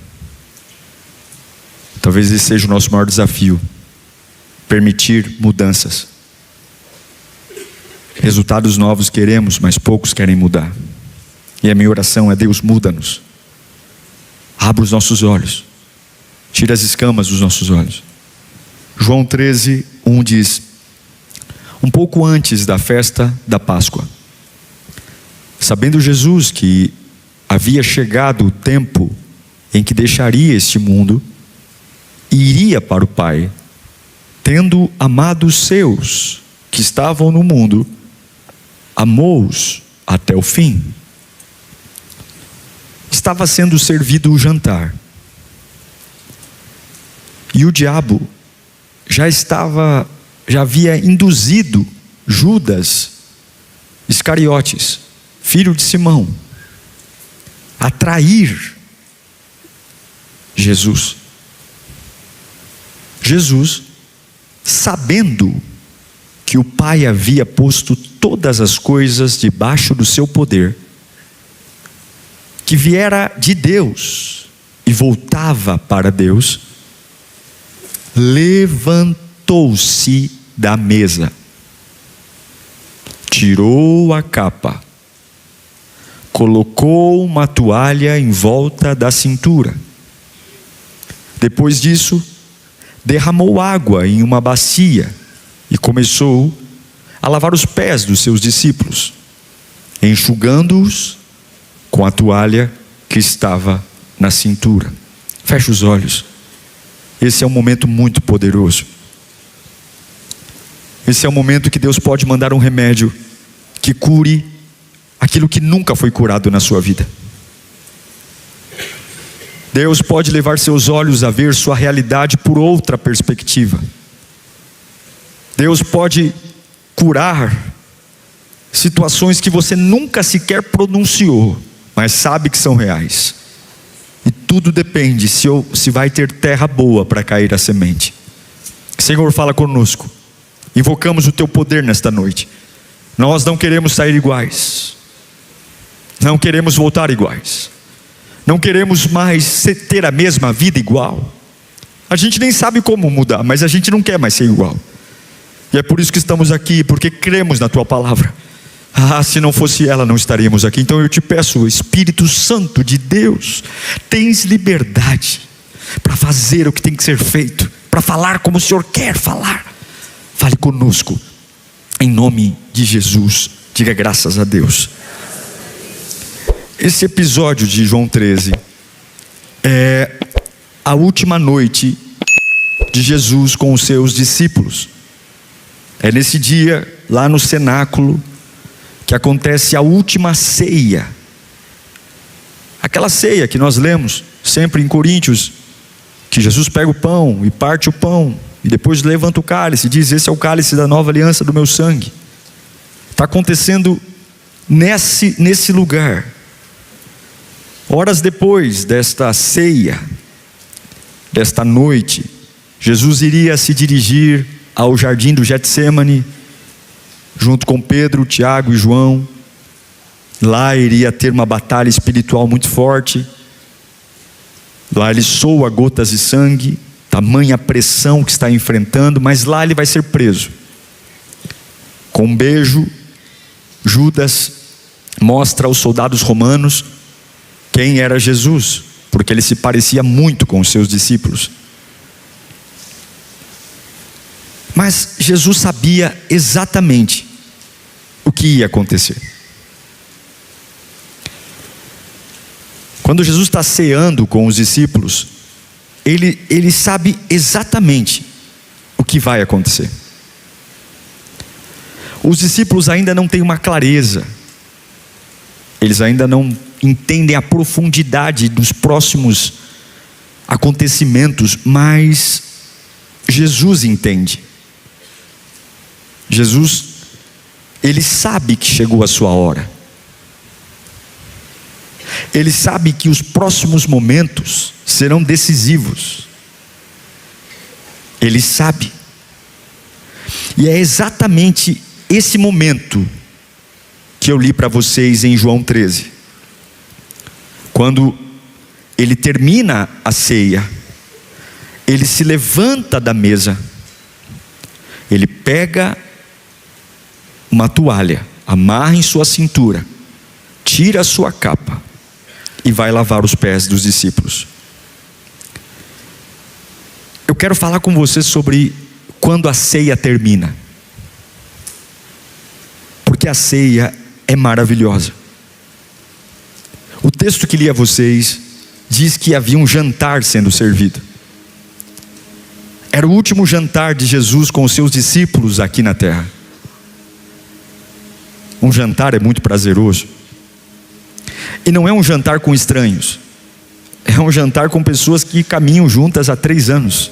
Talvez esse seja o nosso maior desafio. Permitir mudanças. Resultados novos queremos, mas poucos querem mudar. E a minha oração é: Deus, muda-nos. Abra os nossos olhos. Tira as escamas dos nossos olhos. João 13, 1 diz: um pouco antes da festa da Páscoa, sabendo Jesus que havia chegado o tempo em que deixaria este mundo e iria para o Pai, tendo amado os seus que estavam no mundo, amou-os até o fim. Estava sendo servido o jantar. E o diabo já havia induzido Judas Iscariotes, filho de Simão, a trair Jesus. Jesus, sabendo que o Pai havia posto todas as coisas debaixo do seu poder, que viera de Deus e voltava para Deus, levantou-se da mesa, tirou a capa, colocou uma toalha em volta da cintura. Depois disso, derramou água em uma bacia e começou a lavar os pés dos seus discípulos, enxugando-os com a toalha que estava na cintura. Feche os olhos. Esse é um momento muito poderoso. Esse é o momento que Deus pode mandar um remédio que cure aquilo que nunca foi curado na sua vida. Deus pode levar seus olhos a ver sua realidade por outra perspectiva. Deus pode curar situações que você nunca sequer pronunciou, mas sabe que são reais. E tudo depende se vai ter terra boa para cair a semente. Senhor, fala conosco. Invocamos o teu poder nesta noite. Nós não queremos sair iguais. Não queremos voltar iguais. Não queremos mais ter a mesma vida igual. A gente nem sabe como mudar, mas a gente não quer mais ser igual. E é por isso que estamos aqui, porque cremos na tua palavra. Se não fosse ela, não estaríamos aqui. Então eu te peço, Espírito Santo de Deus, tens liberdade para fazer o que tem que ser feito, para falar como o Senhor quer falar. Fale conosco, em nome de Jesus. Diga graças a Deus. Esse episódio de João 13 é a última noite de Jesus com os seus discípulos. É nesse dia, lá no cenáculo, que acontece a última ceia. Aquela ceia que nós lemos sempre em Coríntios, que Jesus pega o pão e parte o pão, e depois levanta o cálice e diz: esse é o cálice da nova aliança do meu sangue. Está acontecendo nesse lugar. Horas depois desta ceia, desta noite, Jesus iria se dirigir ao jardim do Getsêmani, junto com Pedro, Tiago e João. Lá iria ter uma batalha espiritual muito forte. Lá ele soa gotas de sangue, tamanha pressão que está enfrentando, mas lá ele vai ser preso. Com um beijo, Judas mostra aos soldados romanos quem era Jesus, porque ele se parecia muito com os seus discípulos. Mas Jesus sabia exatamente o que ia acontecer. Quando Jesus está ceando com os discípulos, ele sabe exatamente o que vai acontecer. Os discípulos ainda não têm uma clareza, eles ainda não entendem a profundidade dos próximos acontecimentos, mas Jesus entende. Jesus, ele sabe que chegou a sua hora. Ele sabe que os próximos momentos serão decisivos. Ele sabe. E é exatamente esse momento que eu li para vocês em João 13. Quando ele termina a ceia, ele se levanta da mesa, ele pega uma toalha, amarra em sua cintura, tira a sua capa e vai lavar os pés dos discípulos. Eu quero falar com você sobre quando a ceia termina, porque a ceia é maravilhosa. O texto que li a vocês diz que havia um jantar sendo servido. Era o último jantar de Jesus com os seus discípulos aqui na terra. Um jantar é muito prazeroso. E não é um jantar com estranhos. É um jantar com pessoas que caminham juntas há 3 anos.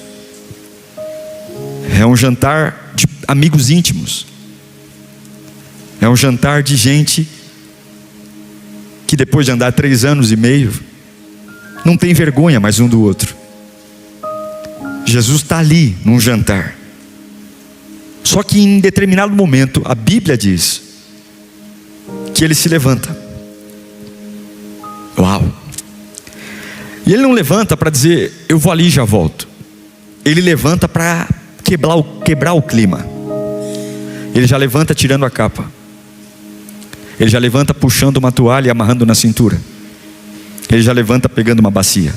É um jantar de amigos íntimos. É um jantar de gente que depois de andar 3 anos e meio, não tem vergonha mais um do outro. Jesus está ali num jantar. Só que em determinado momento, a Bíblia diz que ele se levanta. Uau! E ele não levanta para dizer, eu vou ali e já volto. Ele levanta para quebrar o clima. Ele já levanta tirando a capa. Ele já levanta puxando uma toalha e amarrando na cintura. Ele já levanta pegando uma bacia.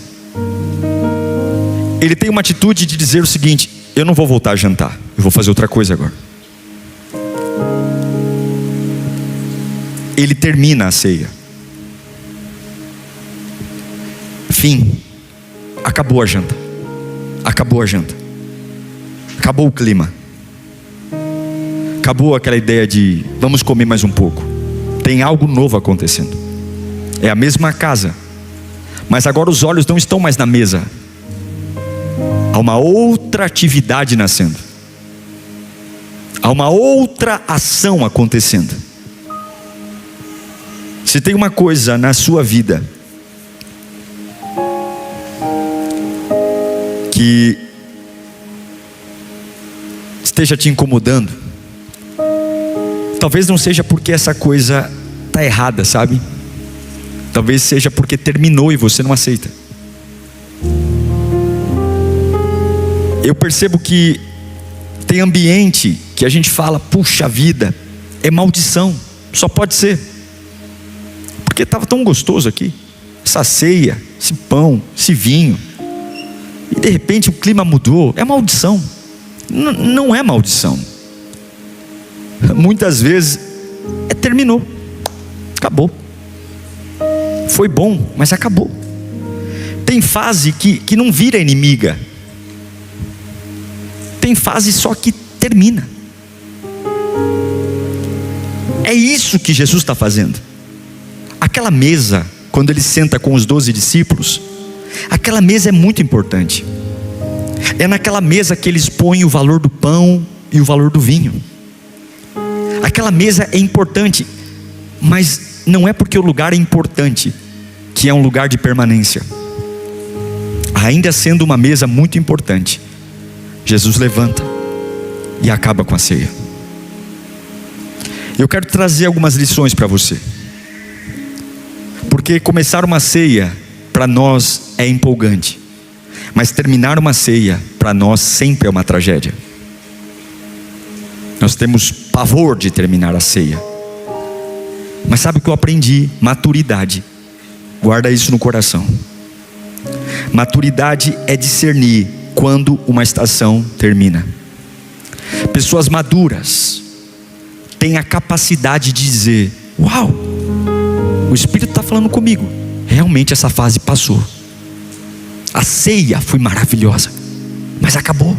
Ele tem uma atitude de dizer o seguinte: eu não vou voltar a jantar, eu vou fazer outra coisa agora. Ele termina a ceia. enfim, acabou a janta. Acabou a janta. Acabou o clima. Acabou aquela ideia de vamos comer mais um pouco. Tem algo novo acontecendo. É a mesma casa, mas agora os olhos não estão mais na mesa. Há uma outra atividade nascendo. Há uma outra ação acontecendo. Se tem uma coisa na sua vida que esteja te incomodando, talvez não seja porque essa coisa está errada, sabe? Talvez seja porque terminou e você não aceita. Eu percebo que tem ambiente que a gente fala, puxa vida, é maldição, só pode ser. Porque estava tão gostoso aqui, essa ceia, esse pão, esse vinho, e de repente o clima mudou, é maldição. Não é maldição. Muitas vezes terminou, acabou. Foi bom, mas acabou. Tem fase que não vira inimiga. Tem fase só que termina. É isso que Jesus está fazendo. Aquela mesa, quando ele senta com os 12 discípulos, aquela mesa é muito importante. É naquela mesa que eles põem o valor do pão e o valor do vinho. Aquela mesa é importante, mas não é porque o lugar é importante que é um lugar de permanência. Ainda sendo uma mesa muito importante, Jesus levanta e acaba com a ceia. Eu quero trazer algumas lições para você, porque começar uma ceia para nós é empolgante, mas terminar uma ceia para nós sempre é uma tragédia. Nós temos pavor de terminar a ceia. Mas sabe o que eu aprendi? Maturidade. Guarda isso no coração. Maturidade é discernir quando uma estação termina. Pessoas maduras têm a capacidade de dizer: uau, o Espírito está falando comigo, realmente essa fase passou. A ceia foi maravilhosa, mas acabou.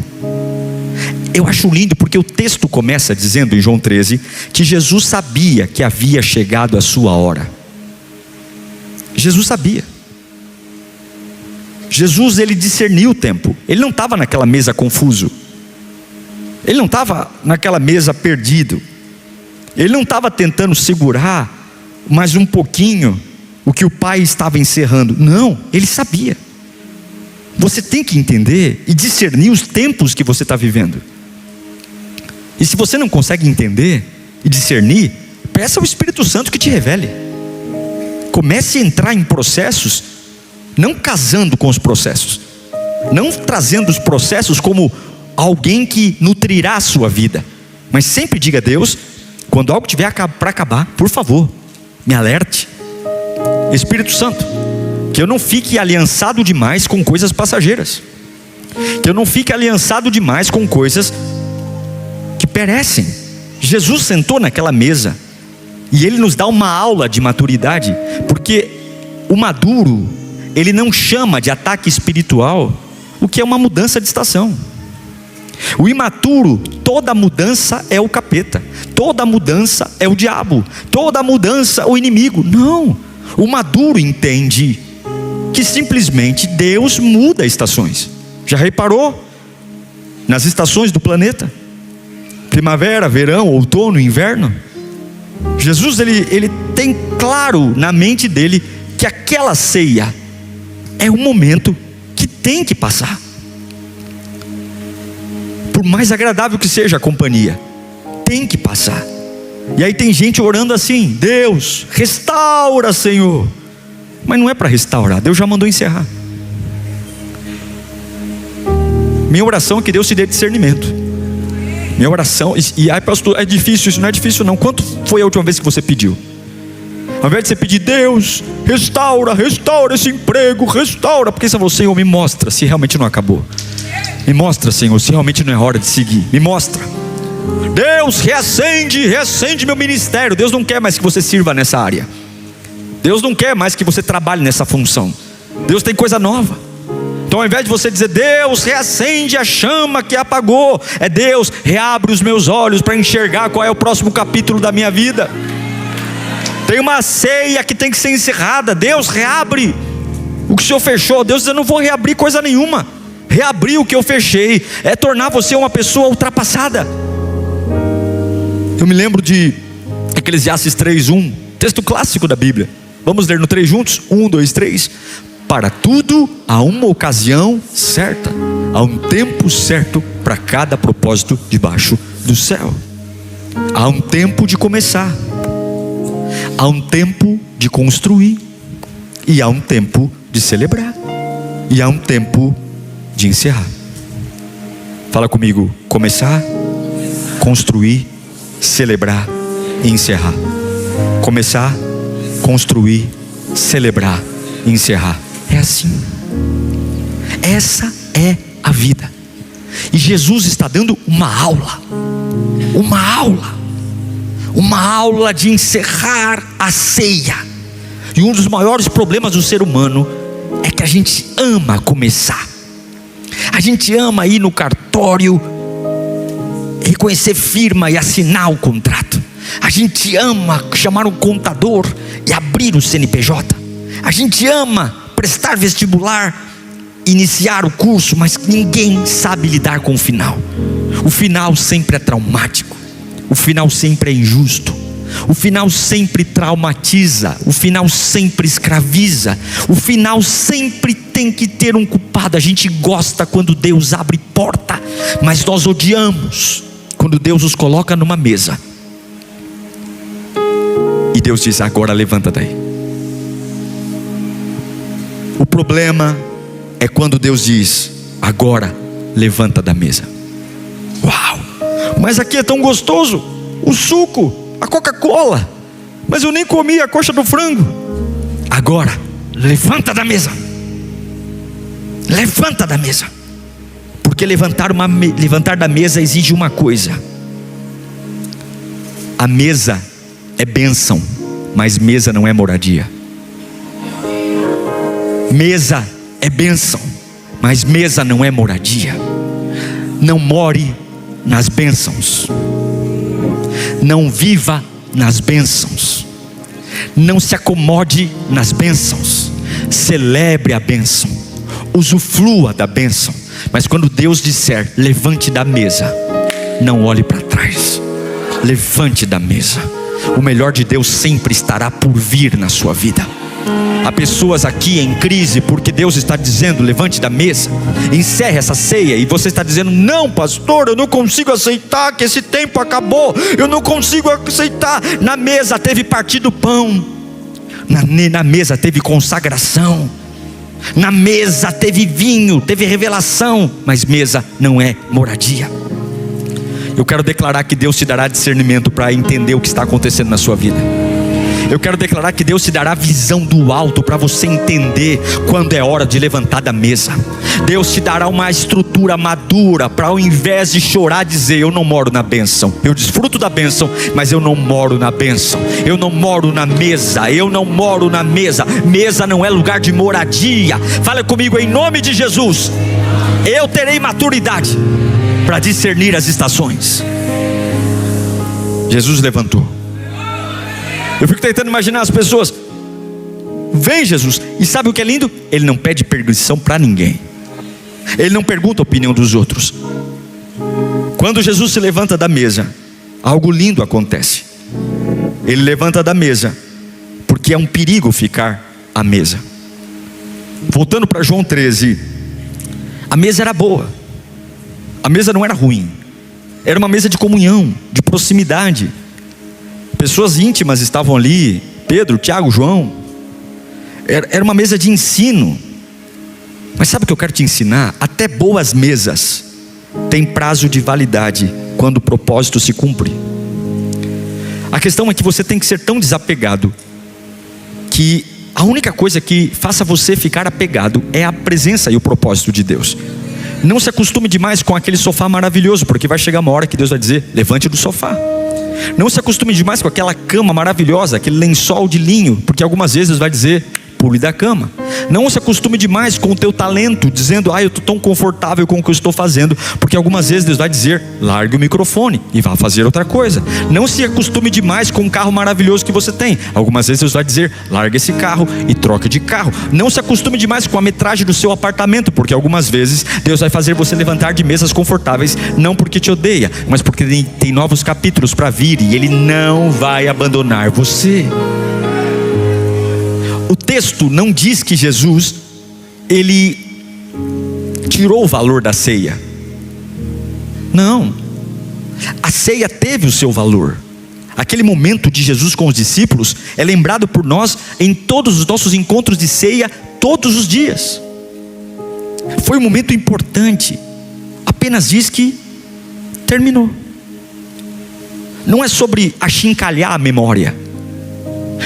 Eu acho lindo porque o texto começa dizendo em João 13 que Jesus sabia que havia chegado a sua hora. Jesus sabia. Jesus, ele discerniu o tempo. Ele não estava naquela mesa confuso. Ele não estava naquela mesa perdido. Ele não estava tentando segurar mais um pouquinho o que o Pai estava encerrando. Não, ele sabia. Você tem que entender e discernir os tempos que você está vivendo. E se você não consegue entender e discernir, peça ao Espírito Santo que te revele. Comece a entrar em processos, não casando com os processos, não trazendo os processos como alguém que nutrirá a sua vida, mas sempre diga a Deus, quando algo tiver para acabar, por favor, me alerte. Espírito Santo, que eu não fique aliançado demais com coisas passageiras, que eu não fique aliançado demais com coisas que perecem. Jesus sentou naquela mesa e ele nos dá uma aula de maturidade, porque o maduro, ele não chama de ataque espiritual o que é uma mudança de estação. O imaturo, toda mudança é o capeta, toda mudança é o diabo, toda mudança o inimigo. Não, o maduro entende que simplesmente Deus muda estações. Já reparou nas estações do planeta? Primavera, verão, outono, inverno. Jesus, ele tem claro na mente dele que aquela ceia é um momento que tem que passar. Por mais agradável que seja a companhia, tem que passar. E aí tem gente orando assim: Deus, restaura, Senhor. Mas não é para restaurar, Deus já mandou encerrar. Minha oração é que Deus te dê discernimento. Minha oração, e aí pastor, é difícil, isso não é difícil não. Quanto foi a última vez que você pediu? Ao invés de você pedir: Deus, restaura esse emprego, restaura, porque você falou: Senhor, me mostra se realmente não acabou. Me mostra, Senhor, se realmente não é hora de seguir. Me mostra. Deus, reacende meu ministério. Deus não quer mais que você sirva nessa área. Deus não quer mais que você trabalhe nessa função. Deus tem coisa nova. Então ao invés de você dizer, Deus reacende a chama que apagou, é Deus reabre os meus olhos para enxergar qual é o próximo capítulo da minha vida. Tem uma ceia que tem que ser encerrada, Deus reabre o que o Senhor fechou. Deus diz, eu não vou reabrir coisa nenhuma. Reabrir o que eu fechei é tornar você uma pessoa ultrapassada. Eu me lembro de Eclesiastes 3:1, texto clássico da Bíblia. Vamos ler no 3 juntos? 1, 2, 3. Para tudo há uma ocasião certa, há um tempo certo para cada propósito debaixo do céu. Há um tempo de começar, há um tempo de construir, e há um tempo de celebrar, e há um tempo de encerrar. Fala comigo: começar, construir, celebrar e encerrar. Começar, construir, celebrar e encerrar. É assim. Essa é a vida. E Jesus está dando uma aula de encerrar a ceia. E um dos maiores problemas do ser humano é que a gente ama começar. A gente ama ir no cartório, reconhecer firma e assinar o contrato. A gente ama chamar um contador e abrir o CNPJ. A gente ama prestar vestibular, iniciar o curso, mas ninguém sabe lidar com o final. O final sempre é traumático, o final sempre é injusto, o final sempre traumatiza, o final sempre escraviza, o final sempre tem que ter um culpado. A gente gosta quando Deus abre porta, mas nós odiamos quando Deus nos coloca numa mesa e Deus diz, agora levanta daí. O problema é quando Deus diz, agora levanta da mesa. Uau, mas aqui é tão gostoso, o suco, a Coca-Cola, mas eu nem comi a coxa do frango. Agora levanta da mesa. Levanta da mesa. Porque levantar da mesa exige uma coisa. A mesa é bênção, mas mesa não é moradia. Mesa é bênção, mas mesa não é moradia. Não more nas bênçãos. Não viva nas bênçãos. Não se acomode nas bênçãos. Celebre a bênção, usufrua da bênção. Mas quando Deus disser, levante da mesa, não olhe para trás. Levante da mesa. O melhor de Deus sempre estará por vir na sua vida. Há pessoas aqui em crise porque Deus está dizendo, levante da mesa, encerre essa ceia, e você está dizendo, não pastor, eu não consigo aceitar que esse tempo acabou, eu não consigo aceitar. Na mesa teve partido pão, na mesa teve consagração, na mesa teve vinho, teve revelação, mas mesa não é moradia. Eu quero declarar que Deus te dará discernimento para entender o que está acontecendo na sua vida. Eu quero declarar que Deus te dará visão do alto para você entender quando é hora de levantar da mesa. Deus te dará uma estrutura madura para, ao invés de chorar, dizer, eu não moro na bênção, eu desfruto da bênção, mas eu não moro na bênção, eu não moro na mesa, eu não moro na mesa. Mesa não é lugar de moradia. Fala comigo em nome de Jesus. Eu terei maturidade para discernir as estações. Jesus levantou. Eu fico tentando imaginar as pessoas. Vem Jesus, e sabe o que é lindo? Ele não pede permissão para ninguém. Ele não pergunta a opinião dos outros. Quando Jesus se levanta da mesa, algo lindo acontece. Ele levanta da mesa porque é um perigo ficar à mesa. Voltando para João 13, a mesa era boa, a mesa não era ruim, era uma mesa de comunhão, de proximidade. Pessoas íntimas estavam ali, Pedro, Tiago, João. Era uma mesa de ensino. Mas sabe o que eu quero te ensinar? Até boas mesas têm prazo de validade quando o propósito se cumpre. A questão é que você tem que ser tão desapegado que a única coisa que faça você ficar apegado é a presença e o propósito de Deus. Não se acostume demais com aquele sofá maravilhoso, porque vai chegar uma hora que Deus vai dizer, levante do sofá. Não se acostume demais com aquela cama maravilhosa, aquele lençol de linho, porque algumas vezes Deus vai dizer, pule da cama. Não se acostume demais com o teu talento, dizendo, eu estou tão confortável com o que eu estou fazendo, porque algumas vezes Deus vai dizer, largue o microfone e vá fazer outra coisa. Não se acostume demais com o carro maravilhoso que você tem. Algumas vezes Deus vai dizer, largue esse carro e troque de carro. Não se acostume demais com a metragem do seu apartamento, porque algumas vezes Deus vai fazer você levantar de mesas confortáveis, não porque te odeia, mas porque tem novos capítulos para vir, e Ele não vai abandonar você. O texto não diz que Jesus, Ele tirou o valor da ceia. Não. A ceia teve o seu valor. Aquele momento de Jesus com os discípulos é lembrado por nós em todos os nossos encontros de ceia, todos os dias. Foi um momento importante. Apenas diz que terminou. Não é sobre achincalhar a memória.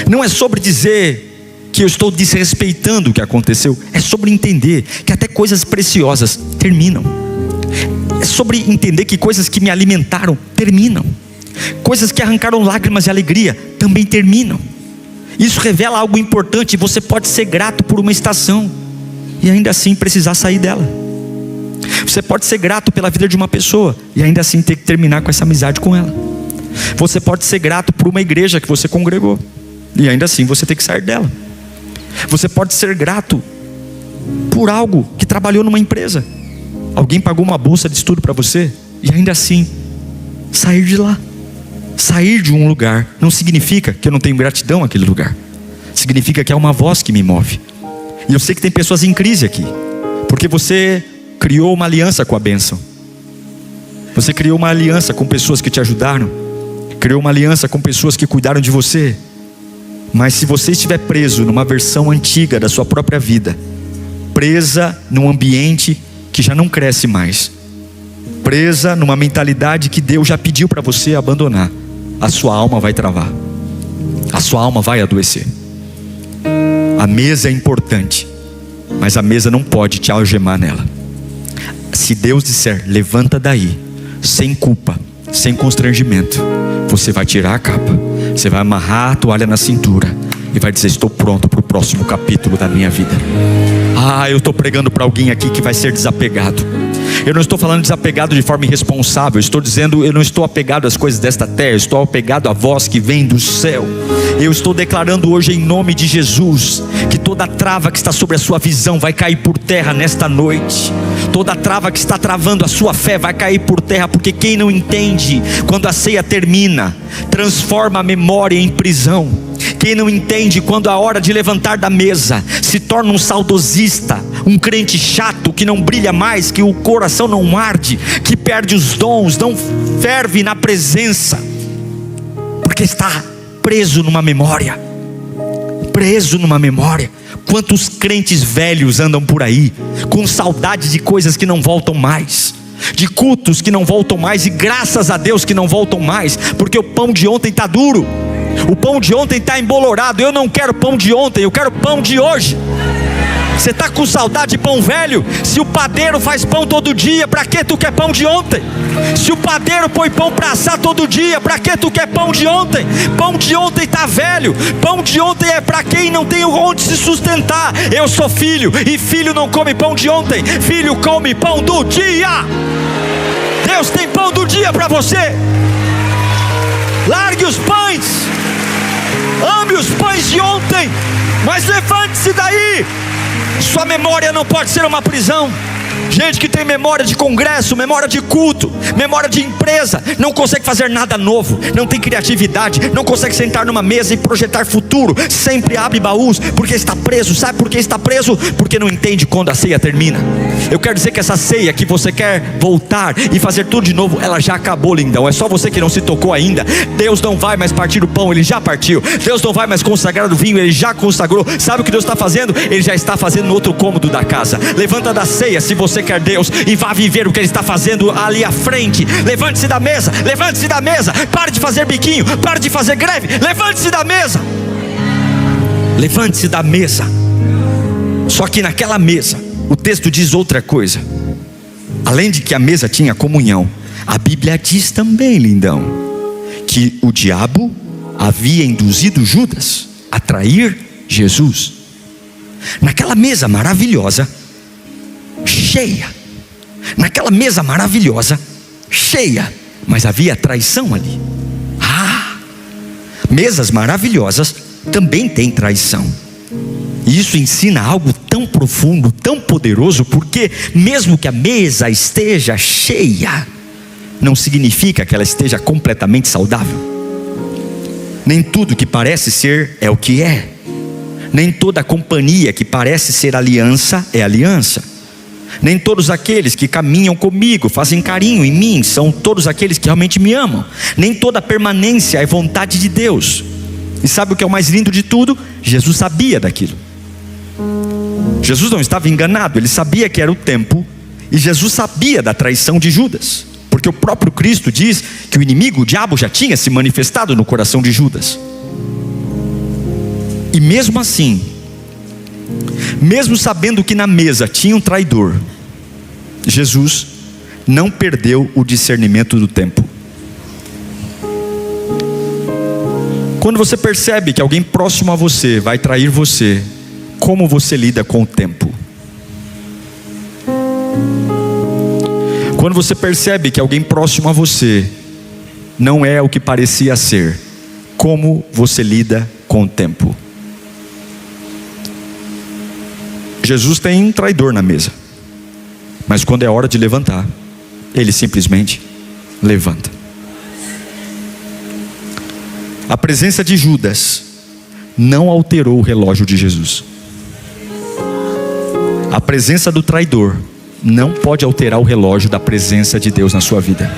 Não é sobre dizer que eu estou desrespeitando o que aconteceu. É sobre entender que até coisas preciosas terminam. É sobre entender que coisas que me alimentaram terminam. Coisas que arrancaram lágrimas de alegria também terminam. Isso revela algo importante. Você pode ser grato por uma estação e ainda assim precisar sair dela. Você pode ser grato pela vida de uma pessoa e ainda assim ter que terminar com essa amizade com ela. Você pode ser grato por uma igreja que você congregou e ainda assim você tem que sair dela. Você pode ser grato por algo que trabalhou numa empresa. Alguém pagou uma bolsa de estudo para você e ainda assim sair de lá. Sair de um lugar não significa que eu não tenho gratidão àquele lugar. Significa que é uma voz que me move. E eu sei que tem pessoas em crise aqui, porque você criou uma aliança com a bênção. Você criou uma aliança com pessoas que te ajudaram. Criou uma aliança com pessoas que cuidaram de você. Mas se você estiver preso numa versão antiga da sua própria vida, presa num ambiente que já não cresce mais, presa numa mentalidade que Deus já pediu para você abandonar, a sua alma vai travar. A sua alma vai adoecer. A mesa é importante, mas a mesa não pode te algemar nela. Se Deus disser, levanta daí, sem culpa, sem constrangimento, você vai tirar a capa, você vai amarrar a toalha na cintura e vai dizer, estou pronto para o próximo capítulo da minha vida. Eu estou pregando para alguém aqui que vai ser desapegado. Eu não estou falando desapegado de forma irresponsável. Estou dizendo, eu não estou apegado às coisas desta terra. Eu estou apegado à voz que vem do céu. Eu estou declarando hoje em nome de Jesus que toda trava que está sobre a sua visão vai cair por terra nesta noite. Toda trava que está travando a sua fé vai cair por terra. Porque quem não entende, quando a ceia termina, transforma a memória em prisão. Quem não entende, quando a hora de levantar da mesa, se torna um saudosista, um crente chato, que não brilha mais, que o coração não arde, que perde os dons, não ferve na presença, porque está preso numa memória. Preso numa memória. Quantos crentes velhos andam por aí, com saudade de coisas que não voltam mais, de cultos que não voltam mais, e graças a Deus que não voltam mais, porque o pão de ontem está duro. O pão de ontem está embolorado. Eu não quero pão de ontem, eu quero pão de hoje. Você está com saudade de pão velho? Se o padeiro faz pão todo dia, para que tu quer pão de ontem? Se o padeiro põe pão para assar todo dia, para que tu quer pão de ontem? Pão de ontem está velho. Pão de ontem é para quem não tem onde se sustentar. Eu sou filho, e filho não come pão de ontem, filho come pão do dia. Deus tem pão do dia para você. Largue os pães, ame os pães de ontem, mas levante-se daí. Sua memória não pode ser uma prisão. Gente que tem memória de congresso, memória de culto, memória de empresa, não consegue fazer nada novo, não tem criatividade, não consegue sentar numa mesa e projetar futuro, sempre abre baús, porque está preso. Sabe por que está preso? Porque não entende quando a ceia termina. Eu quero dizer que essa ceia que você quer voltar e fazer tudo de novo, ela já acabou, lindão. É só você que não se tocou ainda. Deus não vai mais partir o pão, Ele já partiu. Deus não vai mais consagrar o vinho, Ele já consagrou. Sabe o que Deus está fazendo? Ele já está fazendo no outro cômodo da casa. Levanta da ceia se você quer Deus, e vá viver o que Ele está fazendo ali à frente. Levante-se da mesa, levante-se da mesa. Pare de fazer biquinho, pare de fazer greve. Levante-se da mesa. Levante-se da mesa. Só que naquela mesa, o texto diz outra coisa. Além de que a mesa tinha comunhão, a Bíblia diz também, lindão, que o diabo havia induzido Judas a trair Jesus. naquela mesa maravilhosa, cheia, naquela mesa maravilhosa, cheia, mas havia traição ali. Mesas maravilhosas também têm traição. E isso ensina algo tão profundo, tão poderoso, porque mesmo que a mesa esteja cheia, não significa que ela esteja completamente saudável. Nem tudo que parece ser é o que é. Nem toda companhia que parece ser aliança é aliança. Nem todos aqueles que caminham comigo, fazem carinho em mim, são todos aqueles que realmente me amam. Nem toda permanência é vontade de Deus. E sabe o que é o mais lindo de tudo? Jesus sabia daquilo. Jesus não estava enganado, ele sabia que era o tempo. E Jesus sabia da traição de Judas, porque o próprio Cristo diz que o inimigo, o diabo, já tinha se manifestado no coração de Judas. E mesmo assim, mesmo sabendo que na mesa tinha um traidor, Jesus não perdeu o discernimento do tempo. Quando você percebe que alguém próximo a você vai trair você, como você lida com o tempo? Quando você percebe que alguém próximo a você não é o que parecia ser, como você lida com o tempo? Jesus tem um traidor na mesa, mas quando é hora de levantar, ele simplesmente levanta. A presença de Judas não alterou o relógio de Jesus. A presença do traidor não pode alterar o relógio da presença de Deus na sua vida.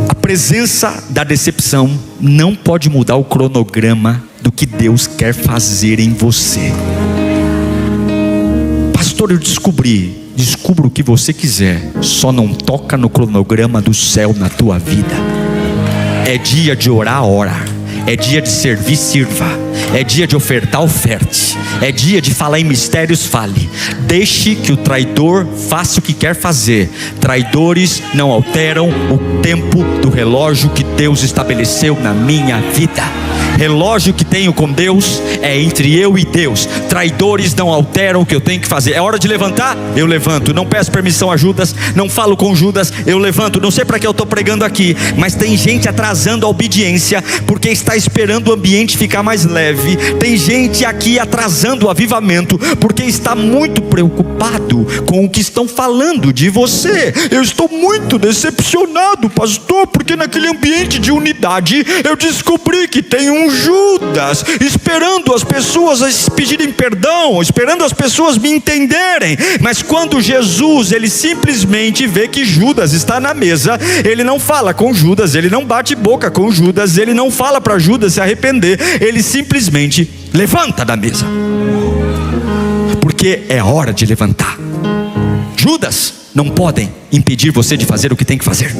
A presença da decepção não pode mudar o cronograma do que Deus quer fazer em você. Pastor, eu descubra o que você quiser, só não toca no cronograma do céu na tua vida. É dia de orar, ora. É dia de servir, sirva. É dia de ofertar, oferte. É dia de falar em mistérios, fale. Deixe que o traidor faça o que quer fazer. Traidores não alteram o tempo do relógio que Deus estabeleceu na minha vida. Relógio que tenho com Deus é entre eu e Deus. Traidores não alteram o que eu tenho que fazer. É hora de levantar? Eu levanto. Não peço permissão a Judas, não falo com Judas, eu levanto. Não sei para que eu estou pregando aqui, mas tem gente atrasando a obediência porque está esperando o ambiente ficar mais leve. Tem gente aqui atrasando o avivamento porque está muito preocupado com o que estão falando de você. Eu estou muito decepcionado, pastor, porque naquele ambiente de unidade eu descobri que tem um Judas esperando as pessoas pedirem perdão, esperando as pessoas me entenderem. Mas quando Jesus, ele simplesmente vê que Judas está na mesa, ele não fala com Judas, ele não bate boca com Judas, ele não fala para Judas se arrepender, ele simplesmente levanta da mesa, porque é hora de levantar. Judas não podem impedir você de fazer o que tem que fazer.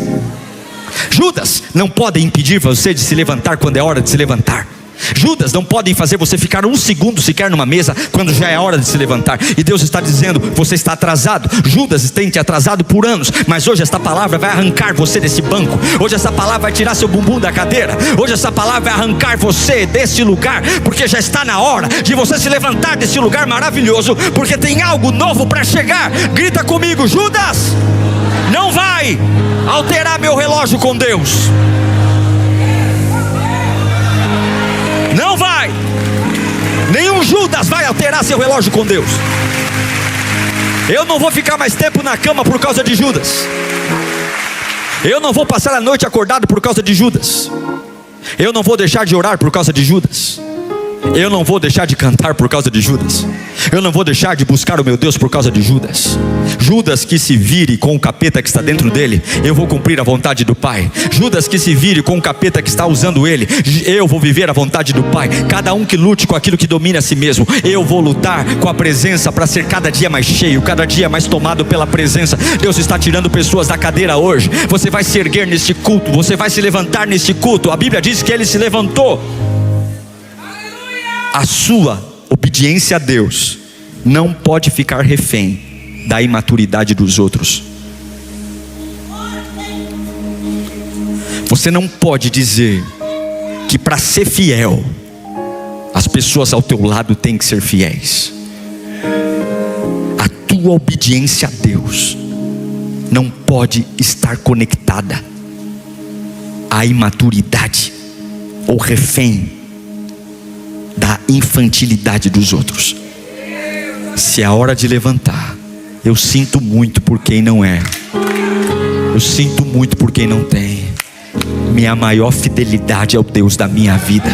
Judas não podem impedir você de se levantar quando é hora de se levantar. Judas não podem fazer você ficar um segundo sequer numa mesa quando já é hora de se levantar. E Deus está dizendo, você está atrasado. Judas tem te atrasado por anos, mas hoje esta palavra vai arrancar você desse banco. Hoje essa palavra vai tirar seu bumbum da cadeira. Hoje essa palavra vai arrancar você desse lugar, porque já está na hora de você se levantar desse lugar maravilhoso, porque tem algo novo para chegar. Grita comigo: Judas não vai alterar meu relógio com Deus. Não vai. Nenhum Judas vai alterar seu relógio com Deus. Eu não vou ficar mais tempo na cama por causa de Judas. Eu não vou passar a noite acordado por causa de Judas. Eu não vou deixar de orar por causa de Judas. Eu não vou deixar de cantar por causa de Judas. Eu não vou deixar de buscar o meu Deus por causa de Judas. Judas que se vire com o capeta que está dentro dele, eu vou cumprir a vontade do Pai. Judas que se vire com o capeta que está usando ele, eu vou viver a vontade do Pai. Cada um que lute com aquilo que domina a si mesmo. Eu vou lutar com a presença para ser cada dia mais cheio, cada dia mais tomado pela presença. Deus está tirando pessoas da cadeira hoje. Você vai se erguer neste culto, você vai se levantar neste culto. A Bíblia diz que ele se levantou. A sua obediência a Deus não pode ficar refém da imaturidade dos outros. Você não pode dizer que para ser fiel as pessoas ao teu lado têm que ser fiéis. A tua obediência a Deus não pode estar conectada à imaturidade ou refém da infantilidade dos outros. Se é a hora de levantar, eu sinto muito por quem não é, eu sinto muito por quem não tem. Minha maior fidelidade é o Deus da minha vida.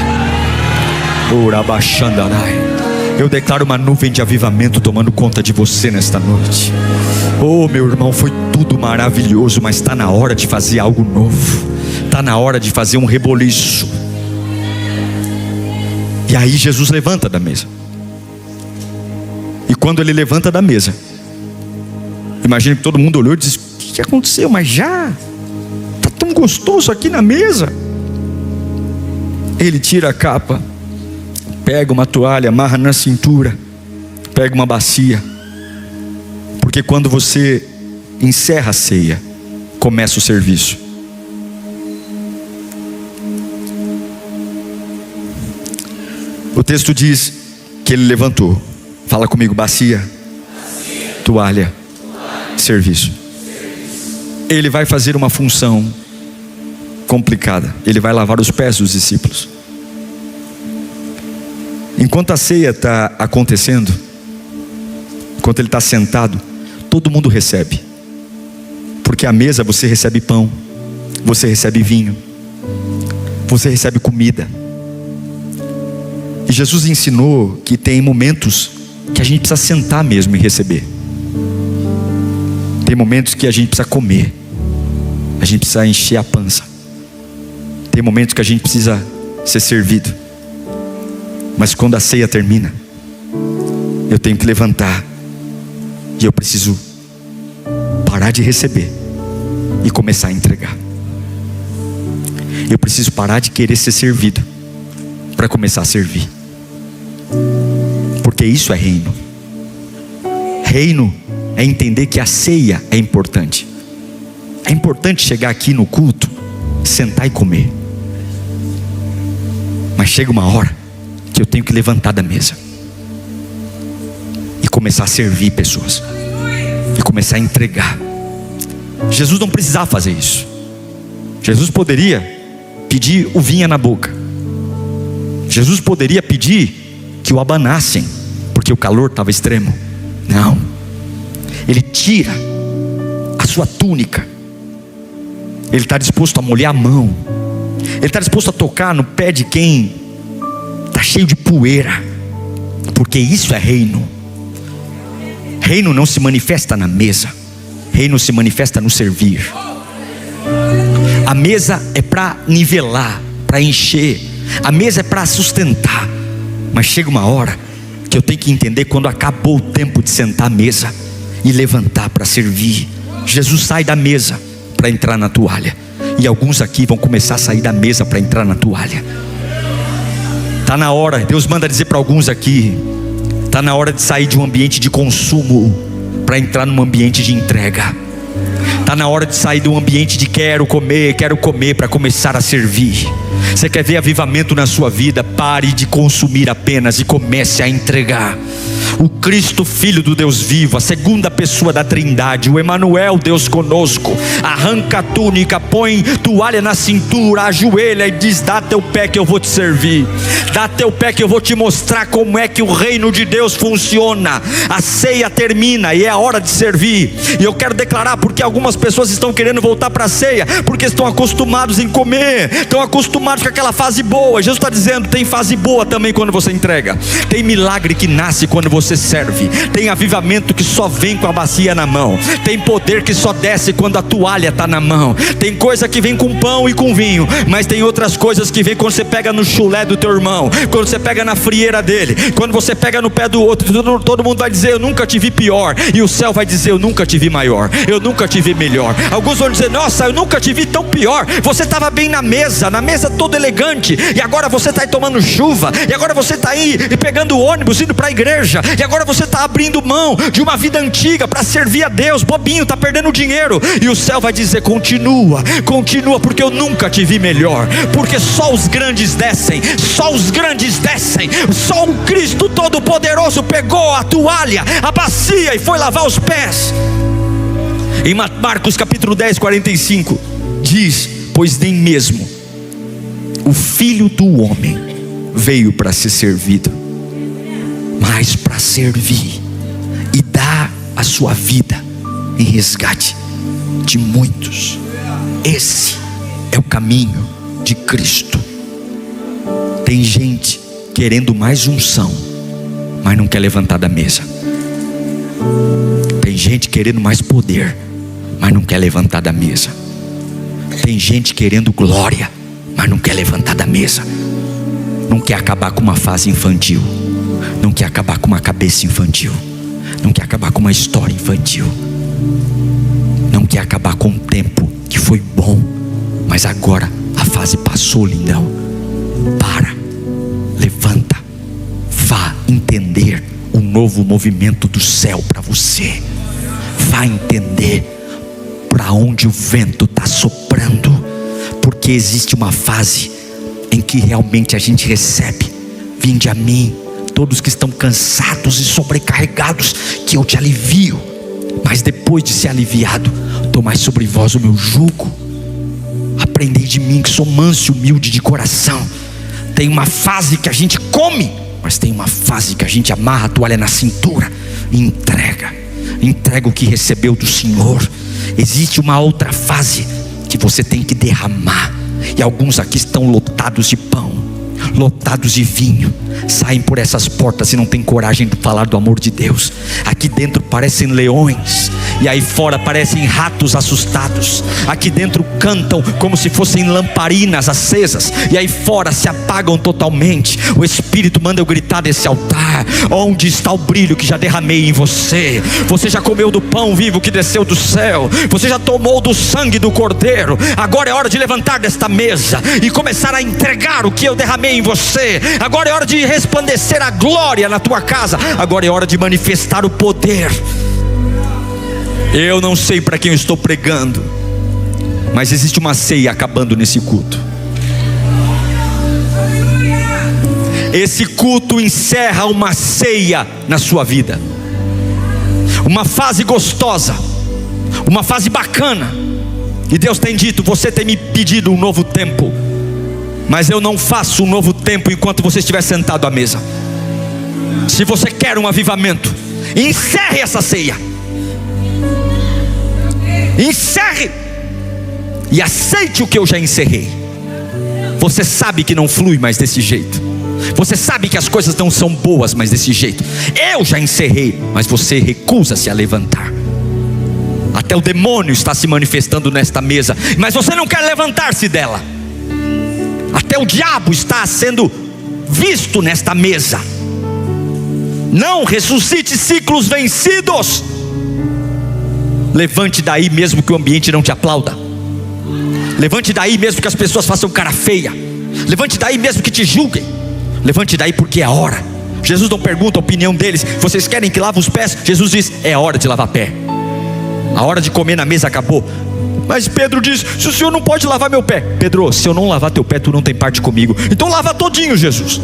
Eu declaro uma nuvem de avivamento tomando conta de você nesta noite. Oh, meu irmão, foi tudo maravilhoso, mas está na hora de fazer algo novo. Está na hora de fazer um reboliço. E aí Jesus levanta da mesa. E quando ele levanta da mesa, imagina que todo mundo olhou e disse: o que aconteceu? Mas já está tão gostoso aqui na mesa. Ele tira a capa, pega uma toalha, amarra na cintura, pega uma bacia. Porque quando você encerra a ceia, começa o serviço. O texto diz que ele levantou. Fala comigo: bacia, toalha, serviço. Ele vai fazer uma função complicada. Ele vai lavar os pés dos discípulos. Enquanto a ceia está acontecendo, enquanto ele está sentado, todo mundo recebe. Porque à mesa você recebe pão, você recebe vinho, você recebe comida. E Jesus ensinou que tem momentos que a gente precisa sentar mesmo e receber. Tem momentos que a gente precisa comer, a gente precisa encher a pança. Tem momentos que a gente precisa ser servido. Mas quando a ceia termina, eu tenho que levantar e eu preciso parar de receber e começar a entregar. Eu preciso parar de querer ser servido para começar a servir. Porque isso é reino. Reino é entender que a ceia é importante. É importante chegar aqui no culto, sentar e comer. Mas chega uma hora que eu tenho que levantar da mesa e começar a servir pessoas, e começar a entregar. Jesus não precisava fazer isso. Jesus poderia pedir o vinho na boca. Jesus poderia pedir que o abanassem, porque o calor estava extremo. Não. Ele tira a sua túnica. Ele está disposto a molhar a mão. Ele está disposto a tocar no pé de quem está cheio de poeira. Porque isso é reino. Reino não se manifesta na mesa. Reino se manifesta no servir. A mesa é para nivelar, para encher. A mesa é para sustentar. Mas chega uma hora que eu tenho que entender quando acabou o tempo de sentar à mesa e levantar para servir. Jesus sai da mesa para entrar na toalha. E alguns aqui vão começar a sair da mesa para entrar na toalha. Está na hora, Deus manda dizer para alguns aqui: está na hora de sair de um ambiente de consumo para entrar num ambiente de entrega. Está na hora de sair de um ambiente de quero comer para começar a servir. Você quer ver avivamento na sua vida? Pare de consumir apenas e comece a entregar. O Cristo, Filho do Deus vivo, a segunda pessoa da Trindade, o Emanuel, Deus conosco, arranca a túnica, põe toalha na cintura, ajoelha e diz: dá teu pé que eu vou te servir. Dá teu pé que eu vou te mostrar como é que o reino de Deus funciona. A ceia termina e é a hora de servir. E eu quero declarar, porque algumas pessoas estão querendo voltar para a ceia, porque estão acostumados em comer, estão acostumados com aquela fase boa. Jesus está dizendo: tem fase boa também quando você entrega. Tem milagre que nasce quando você serve. Tem avivamento que só vem com a bacia na mão. Tem poder que só desce quando a toalha está na mão. Tem coisa que vem com pão e com vinho, mas tem outras coisas que vem quando você pega no chulé do teu irmão, quando você pega na frieira dele, quando você pega no pé do outro. Todo mundo vai dizer: eu nunca te vi pior. E o céu vai dizer: eu nunca te vi maior, eu nunca te vi melhor. Alguns vão dizer: nossa, eu nunca te vi tão pior. Você estava bem na mesa todo elegante, e agora você está aí tomando chuva, e agora você está aí pegando o ônibus indo para a igreja, e agora você está abrindo mão de uma vida antiga para servir a Deus. Bobinho, está perdendo dinheiro. E o céu vai dizer: continua, continua, porque eu nunca te vi melhor. Porque só os grandes descem, só os grandes descem. Só o Cristo Todo-Poderoso pegou a toalha, a bacia, e foi lavar os pés. Em Marcos capítulo 10, 45 diz: pois nem mesmo o Filho do Homem veio para ser servido, mas para servir e dar a sua vida em resgate de muitos. Esse é o caminho de Cristo. Tem gente querendo mais unção, mas não quer levantar da mesa. Tem gente querendo mais poder, mas não quer levantar da mesa. Tem gente querendo glória, mas não quer levantar da mesa. Não quer acabar com uma fase infantil, não quer acabar com uma cabeça infantil, não quer acabar com uma história infantil, não quer acabar com um tempo que foi bom, mas agora a fase passou, lindão. Para, levanta, vá entender o novo movimento do céu para você. Vá entender para onde o vento está soprando, porque existe uma fase em que realmente a gente recebe: vinde a mim, todos que estão cansados e sobrecarregados, que eu te alivio. Mas depois de ser aliviado, tomai sobre vós o meu jugo. Aprendei de mim, que sou manso e humilde de coração. Tem uma fase que a gente come, mas tem uma fase que a gente amarra a toalha na cintura e entrega o que recebeu do Senhor. Existe uma outra fase que você tem que derramar. E alguns aqui estão lotados de pão, lotados de vinho, saem por essas portas e não tem coragem de falar do amor de Deus. Aqui dentro parecem leões, e aí fora parecem ratos assustados. Aqui dentro cantam como se fossem lamparinas acesas, e aí fora se apagam totalmente. O Espírito manda eu gritar desse altar: onde está o brilho que já derramei em você? Você já comeu do pão vivo que desceu do céu, você já tomou do sangue do Cordeiro. Agora é hora de levantar desta mesa e começar a entregar o que eu derramei em você. Agora é hora de resplandecer a glória na tua casa. Agora é hora de manifestar o poder. Eu não sei para quem eu estou pregando, mas existe uma ceia acabando nesse culto. Esse culto encerra uma ceia na sua vida, uma fase gostosa, uma fase bacana. E Deus tem dito: você tem me pedido um novo tempo, mas eu não faço um novo tempo enquanto você estiver sentado à mesa. Se você quer um avivamento, encerre essa ceia, encerre e aceite o que eu já encerrei. Você sabe que não flui mais desse jeito, você sabe que as coisas não são boas mais desse jeito. Eu já encerrei, mas você recusa-se a levantar. Até o demônio está se manifestando nesta mesa, mas você não quer levantar-se dela. Até o diabo está sendo visto nesta mesa. Não ressuscite ciclos vencidos. Levante daí mesmo que o ambiente não te aplauda. Levante daí mesmo que as pessoas façam cara feia. Levante daí mesmo que te julguem. Levante daí porque é a hora. Jesus não pergunta a opinião deles: vocês querem que lave os pés? Jesus diz: é hora de lavar pé. A hora de comer na mesa acabou. Mas Pedro diz: se o Senhor não pode lavar meu pé. Pedro, se eu não lavar teu pé, tu não tem parte comigo. Então lava todinho, Jesus.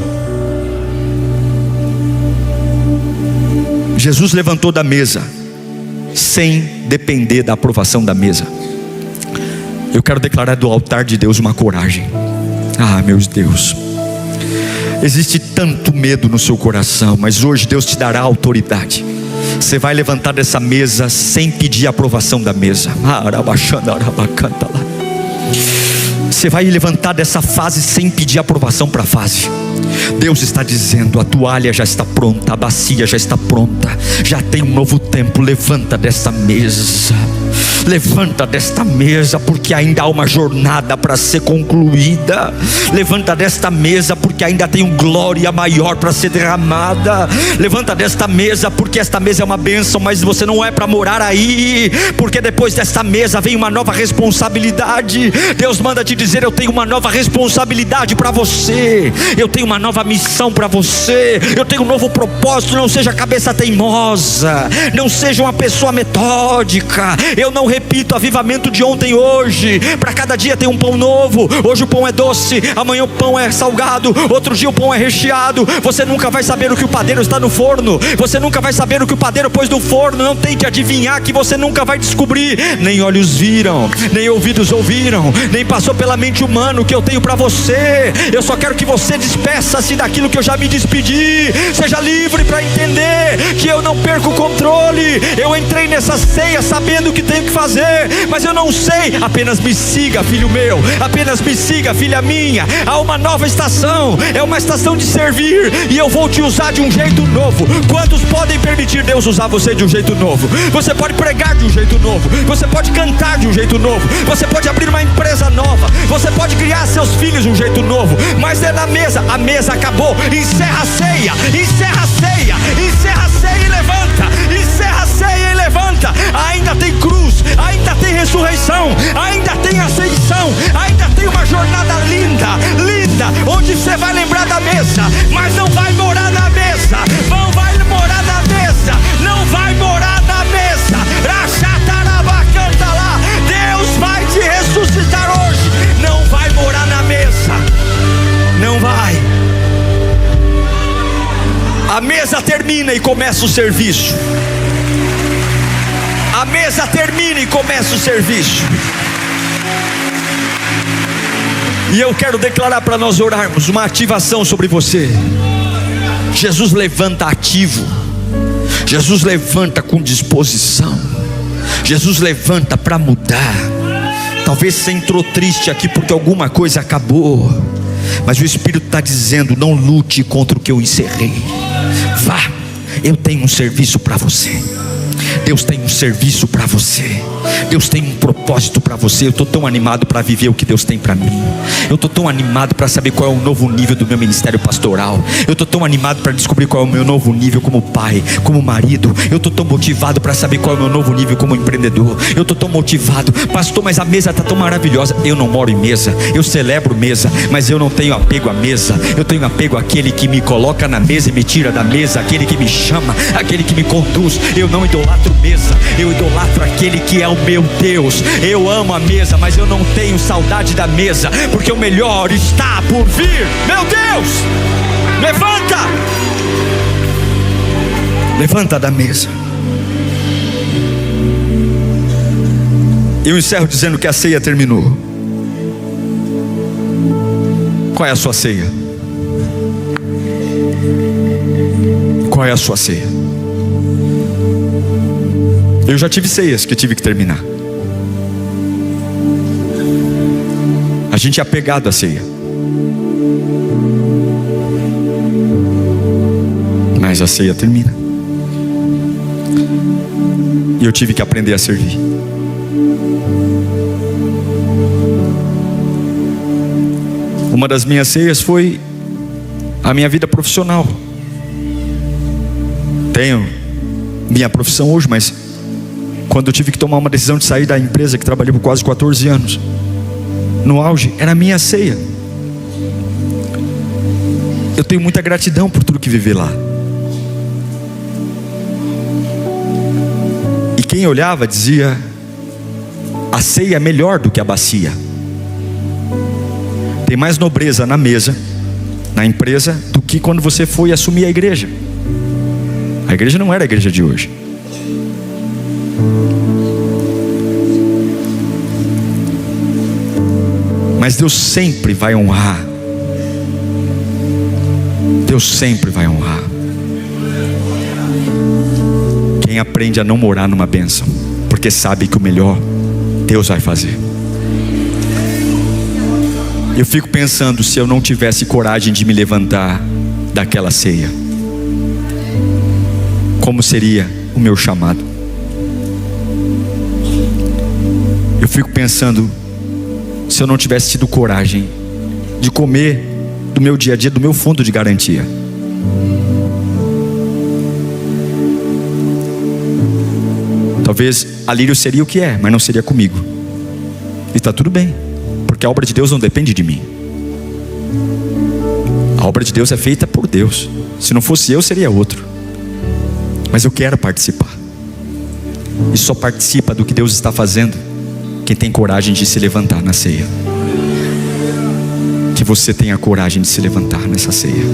Jesus levantou da mesa sem depender da aprovação da mesa. Eu quero declarar do altar de Deus uma coragem. Ah, meu Deus, existe tanto medo no seu coração, mas hoje Deus te dará autoridade. Você vai levantar dessa mesa sem pedir a aprovação da mesa. Você vai levantar dessa fase sem pedir aprovação para a fase. Deus está dizendo: a toalha já está pronta, a bacia já está pronta, já tem um novo tempo. Levanta dessa mesa. Levanta desta mesa, porque ainda há uma jornada para ser concluída. Levanta desta mesa, porque ainda tem glória maior para ser derramada. Levanta desta mesa, porque esta mesa é uma bênção, mas você não é para morar aí, porque depois desta mesa vem uma nova responsabilidade. Deus manda te dizer: eu tenho uma nova responsabilidade para você, eu tenho uma nova missão para você, eu tenho um novo propósito. Não seja cabeça teimosa, não seja uma pessoa metódica. Eu não repito avivamento de ontem e hoje. Para cada dia tem um pão novo. Hoje o pão é doce, amanhã o pão é salgado, outro dia o pão é recheado. Você nunca vai saber o que o padeiro está no forno, você nunca vai saber o que o padeiro pôs no forno. Não tente adivinhar, que você nunca vai descobrir. Nem olhos viram, nem ouvidos ouviram, nem passou pela mente humana o que eu tenho para você. Eu só quero que você despeça-se daquilo que eu já me despedi. Seja livre para entender que eu não perco o controle. Eu entrei nessa ceia sabendo o que tenho que fazer, mas eu não sei. Apenas me siga, filho meu, apenas me siga, filha minha. Há uma nova estação, é uma estação de servir, e eu vou te usar de um jeito novo. Quantos podem permitir Deus usar você de um jeito novo? Você pode pregar de um jeito novo, você pode cantar de um jeito novo, você pode abrir uma empresa nova, você pode criar seus filhos de um jeito novo, mas é na mesa. A mesa acabou. Encerra a ceia, encerra a ceia, encerra a ceia e levanta, encerra a ceia e levanta. Ainda tem cruz, ainda tem ressurreição, ainda tem ascensão, ainda tem uma jornada linda, linda, onde você vai lembrar da mesa, mas não vai morar na mesa. Não vai morar na mesa, não vai morar na mesa. Rachatarabacanta lá. Deus vai te ressuscitar hoje. Não vai morar na mesa, não vai. A mesa termina e começa o serviço. A mesa termina e começa o serviço. E eu quero declarar, para nós orarmos, uma ativação sobre você. Jesus levanta ativo, Jesus levanta com disposição, Jesus levanta para mudar. Talvez você entrou triste aqui porque alguma coisa acabou, mas o Espírito está dizendo: não lute contra o que eu encerrei. Vá, eu tenho um serviço para você. Deus tem um serviço para você. Deus tem um propósito para você. Eu estou tão animado para viver o que Deus tem para mim. Eu estou tão animado para saber qual é o novo nível do meu ministério pastoral. Eu estou tão animado para descobrir qual é o meu novo nível como pai, como marido. Eu estou tão motivado para saber qual é o meu novo nível como empreendedor. Eu estou tão motivado, pastor, mas a mesa está tão maravilhosa. Eu não moro em mesa, eu celebro mesa, mas eu não tenho apego à mesa. Eu tenho apego àquele que me coloca na mesa e me tira da mesa, aquele que me chama, aquele que me conduz. Eu não idolatro mesa, eu idolatro aquele que é o meu Deus. Eu amo a mesa, mas eu não tenho saudade da mesa, porque o melhor está por vir. Meu Deus, levanta, levanta da mesa. Eu encerro dizendo que a ceia terminou. Qual é a sua ceia? Qual é a sua ceia? Eu já tive ceias que tive que terminar. A gente é apegado à ceia, mas a ceia termina, e eu tive que aprender a servir. Uma das minhas ceias foi a minha vida profissional. Tenho minha profissão hoje, mas quando eu tive que tomar uma decisão de sair da empresa que trabalhei por quase 14 anos, no auge, era a minha ceia. Eu tenho muita gratidão por tudo que vivi lá. E quem olhava dizia: a ceia é melhor do que a bacia. Tem mais nobreza na mesa, na empresa, do que quando você foi assumir a igreja. A igreja não era a igreja de hoje. Mas Deus sempre vai honrar. Deus sempre vai honrar quem aprende a não morar numa bênção, porque sabe que o melhor Deus vai fazer. Eu fico pensando, se eu não tivesse coragem de me levantar daquela ceia, como seria o meu chamado? fico pensando, se eu não tivesse tido coragem de comer do meu dia a dia, do meu fundo de garantia. Talvez a Lírio seria o que é, mas não seria comigo. E está tudo bem, porque a obra de Deus não depende de mim. A obra de Deus é feita por Deus. Se não fosse eu, seria outro. Mas eu quero participar. E só participa do que Deus está fazendo quem tem coragem de se levantar na ceia. Que você tenha coragem de se levantar nessa ceia.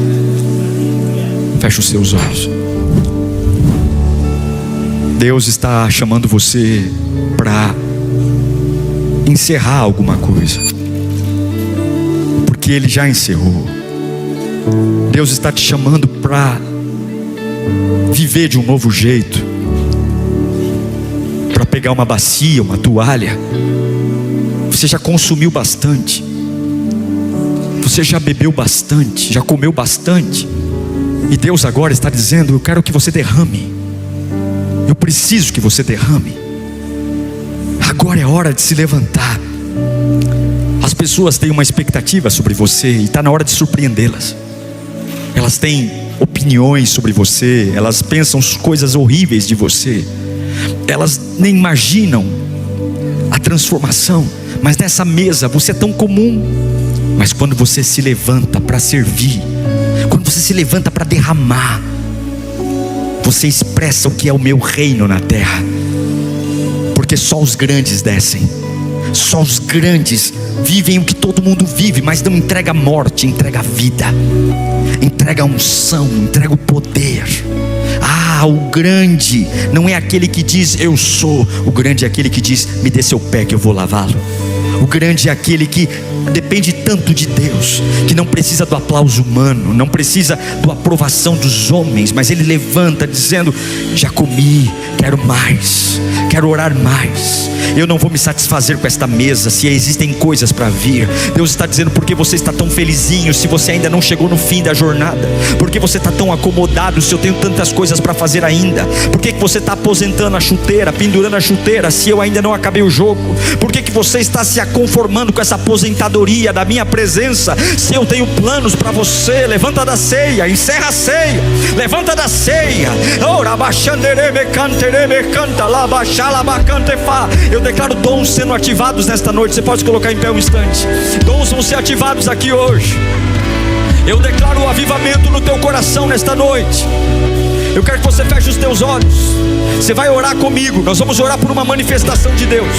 Feche os seus olhos. Deus está chamando você para encerrar alguma coisa, porque Ele já encerrou. Deus está te chamando para viver de um novo jeito, para pegar uma bacia, uma toalha. Você já consumiu bastante, você já bebeu bastante, já comeu bastante, e Deus agora está dizendo: eu quero que você derrame. Eu preciso que você derrame. Agora é hora de se levantar. As pessoas têm uma expectativa sobre você e está na hora de surpreendê-las. Elas têm opiniões sobre você, elas pensam coisas horríveis de você, elas nem imaginam a transformação. Mas nessa mesa você é tão comum. Mas quando você se levanta para servir, quando você se levanta para derramar, você expressa o que é o meu reino na terra. Porque só os grandes descem, só os grandes vivem o que todo mundo vive, mas não entrega a morte, entrega a vida, entrega a unção, entrega o poder. O grande não é aquele que diz eu sou. O grande é aquele que diz: me dê seu pé que eu vou lavá-lo. O grande é aquele que depende tanto de Deus, que não precisa do aplauso humano, não precisa da aprovação dos homens, mas ele levanta dizendo: já comi, quero mais, quero orar mais. Eu não vou me satisfazer com esta mesa se existem coisas para vir. Deus está dizendo: por que você está tão felizinho se você ainda não chegou no fim da jornada? Por que você está tão acomodado se eu tenho tantas coisas para fazer ainda? Por que você está aposentando a chuteira, pendurando a chuteira, se eu ainda não acabei o jogo? Por que você está se conformando com essa aposentadoria da minha presença, se eu tenho planos para você? Levanta da ceia, encerra a ceia, levanta da ceia. Eu declaro dons sendo ativados nesta noite. Você pode colocar em pé um instante. Dons vão ser ativados aqui hoje. Eu declaro o avivamento no teu coração nesta noite. Eu quero que você feche os teus olhos. Você vai orar comigo. Nós vamos orar por uma manifestação de Deus.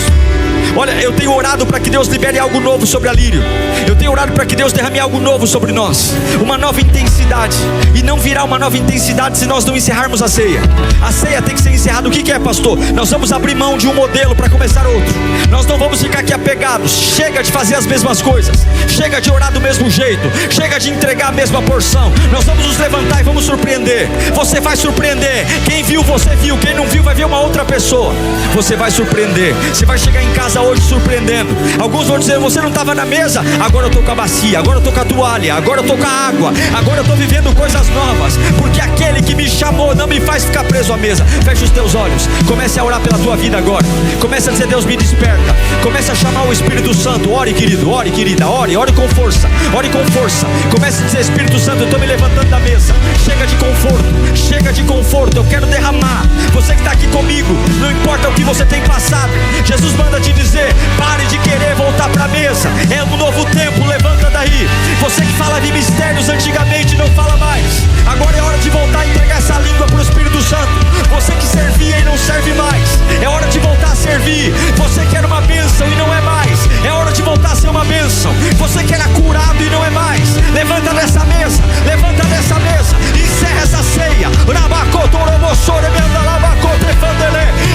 Olha, eu tenho orado para que Deus libere algo novo sobre a Lírio. Eu tenho orado para que Deus derrame algo novo sobre nós. Uma nova intensidade. E não virá uma nova intensidade se nós não encerrarmos a ceia. A ceia tem que ser encerrada. O que é, pastor? Nós vamos abrir mão de um modelo para começar outro. Nós não vamos ficar aqui apegados. Chega de fazer as mesmas coisas. Chega de orar do mesmo jeito. Chega de entregar a mesma porção. Nós vamos nos levantar e vamos surpreender. Você vai surpreender. Quem viu, você viu. Quem não viu, vai ver uma outra pessoa. Você vai surpreender. Você vai chegar em casa hoje surpreendendo. Alguns vão dizer: você não estava na mesa, agora eu estou com a bacia, agora eu estou com a toalha, agora eu estou com a água, agora eu estou vivendo coisas novas, porque aquele que me chamou não me faz ficar preso à mesa. Feche os teus olhos, comece a orar pela tua vida agora. Comece a dizer: Deus, me desperta. Comece a chamar o Espírito Santo. Ore, querido, ore, querida, ore com força, ore com força. Comece a dizer: Espírito Santo, eu estou me levantando da mesa. Chega de conforto, chega de conforto, eu quero derramar. Você que está aqui comigo, não importa o que você tem passado, Jesus manda te dizer: pare de querer voltar para a mesa. É um novo tempo, levanta daí. Você que fala de mistérios antigamente, não fala mais. Agora é hora de voltar a entregar essa língua para o Espírito Santo. Você que servia e não serve mais, é hora de voltar a servir. Você que era uma bênção e não é mais, é hora de voltar a ser uma bênção. Você que era curado e não é mais, levanta dessa mesa, levanta dessa mesa, encerra essa ceia.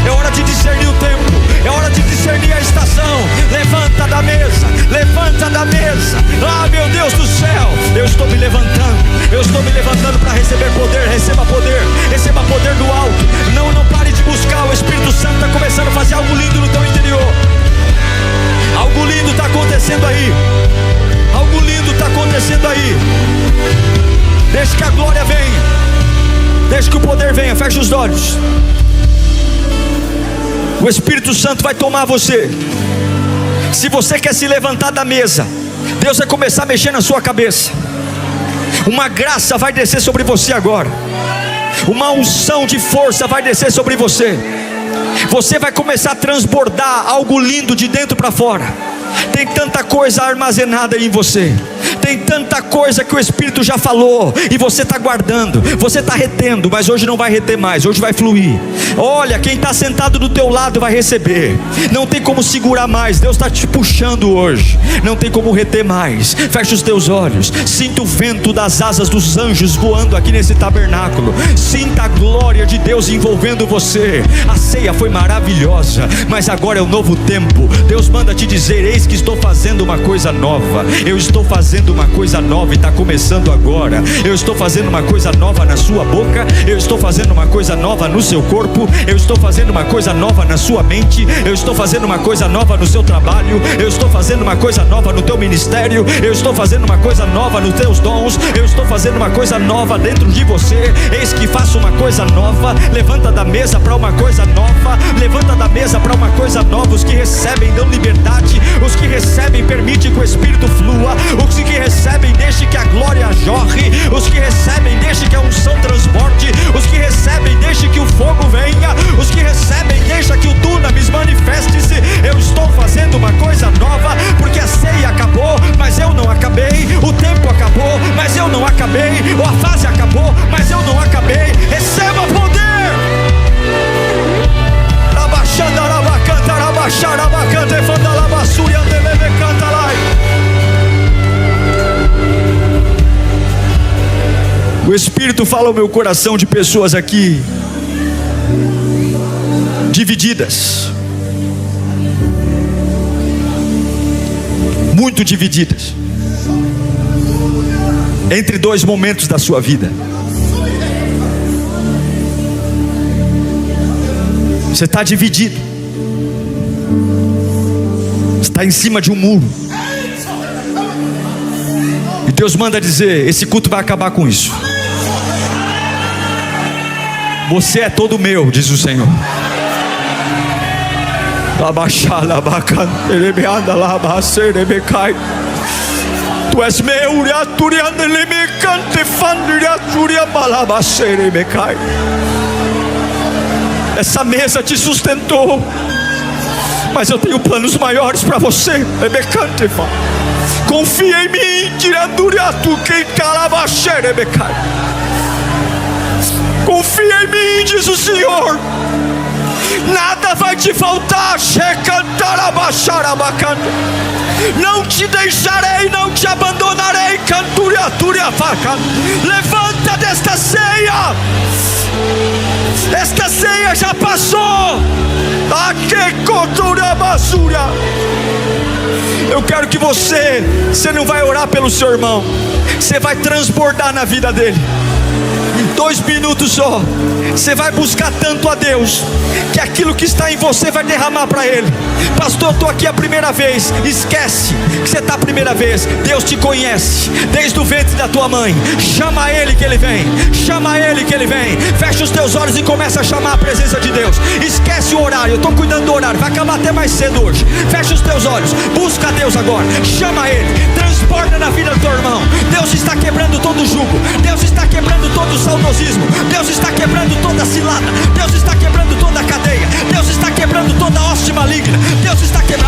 É hora de discernir o tempo, é hora de discernir a estação. Levanta da mesa, levanta da mesa. Meu Deus do céu, eu estou me levantando para receber poder. Receba poder do alto. Não pare de buscar. O Espírito Santo está começando a fazer algo lindo no teu interior. Algo lindo está acontecendo aí. Algo lindo está acontecendo aí. Deixe que a glória venha, deixe que o poder venha. Feche os olhos. O Espírito Santo vai tomar você. Se você quer se levantar da mesa, Deus vai começar a mexer na sua cabeça. Uma graça vai descer sobre você agora. Uma unção de força vai descer sobre você. Você vai começar a transbordar algo lindo de dentro para fora. Tem tanta coisa armazenada em você. Tem tanta coisa que o Espírito já falou e você está guardando, você está retendo, mas hoje não vai reter mais, hoje vai fluir. Olha, quem está sentado do teu lado vai receber. Não tem como segurar mais, Deus está te puxando hoje. Não tem como reter mais. Fecha os teus olhos. Sinta o vento das asas dos anjos voando aqui nesse tabernáculo. Sinta a glória de Deus envolvendo você. A ceia foi maravilhosa, mas agora é o novo tempo. Deus manda te dizer: eis que estou fazendo uma coisa nova. Eu estou fazendo uma coisa nova e está começando agora. Eu estou fazendo uma coisa nova na sua boca. Eu estou fazendo uma coisa nova no seu corpo. Eu estou fazendo uma coisa nova na sua mente. Eu estou fazendo uma coisa nova no seu trabalho. Eu estou fazendo uma coisa nova no teu ministério. Eu estou fazendo uma coisa nova nos teus dons. Eu estou fazendo uma coisa nova dentro de você. Eis que faço uma coisa nova. Levanta da mesa para uma coisa nova. Levanta da mesa para uma coisa nova. Os que recebem dão liberdade. Os que recebem permitem que o Espírito flua. Os que recebem deixe que a glória jorre. Os que recebem deixe que a unção transporte. Os que recebem deixe que o fogo venha. Os que recebem deixa que o dunamis manifeste-se. Eu estou fazendo uma coisa nova, porque a ceia acabou, mas eu não acabei. O tempo acabou, mas eu não acabei. A fase acabou, mas eu não acabei. Receba poder. O Espírito fala ao meu coração de pessoas aqui divididas, muito divididas, entre dois momentos da sua vida. Você está dividido, está em cima de um muro, e Deus manda dizer: esse culto vai acabar com isso. Você é todo meu, diz o Senhor. Tu és meu. Essa mesa te sustentou, mas eu tenho planos maiores para você. Confia em mim. Confia em mim, diz o Senhor. Nada vai te faltar. Não te deixarei, não te abandonarei. Levanta desta ceia. Esta ceia já passou. Eu quero que você não vai orar pelo seu irmão, você vai transbordar na vida dele. Em 2 minutos só, você vai buscar tanto a Deus, que aquilo que está em você vai derramar para Ele. Pastor, eu estou aqui a primeira vez. Esquece que você está a primeira vez. Deus te conhece desde o ventre da tua mãe. Chama Ele que Ele vem. Chama Ele que Ele vem. Fecha os teus olhos e começa a chamar a presença de Deus. Esquece o horário, eu estou cuidando do horário, vai acabar até mais cedo hoje. Fecha os teus olhos, busca a Deus agora. Chama Ele, transborda na vida do teu irmão. Deus está quebrando todo o jugo. Deus está quebrando todo o saudosismo. Deus está quebrando toda a cilada. Deus está quebrando toda a cadeia. Deus está quebrando toda a hoste maligna. Deus está quebrando.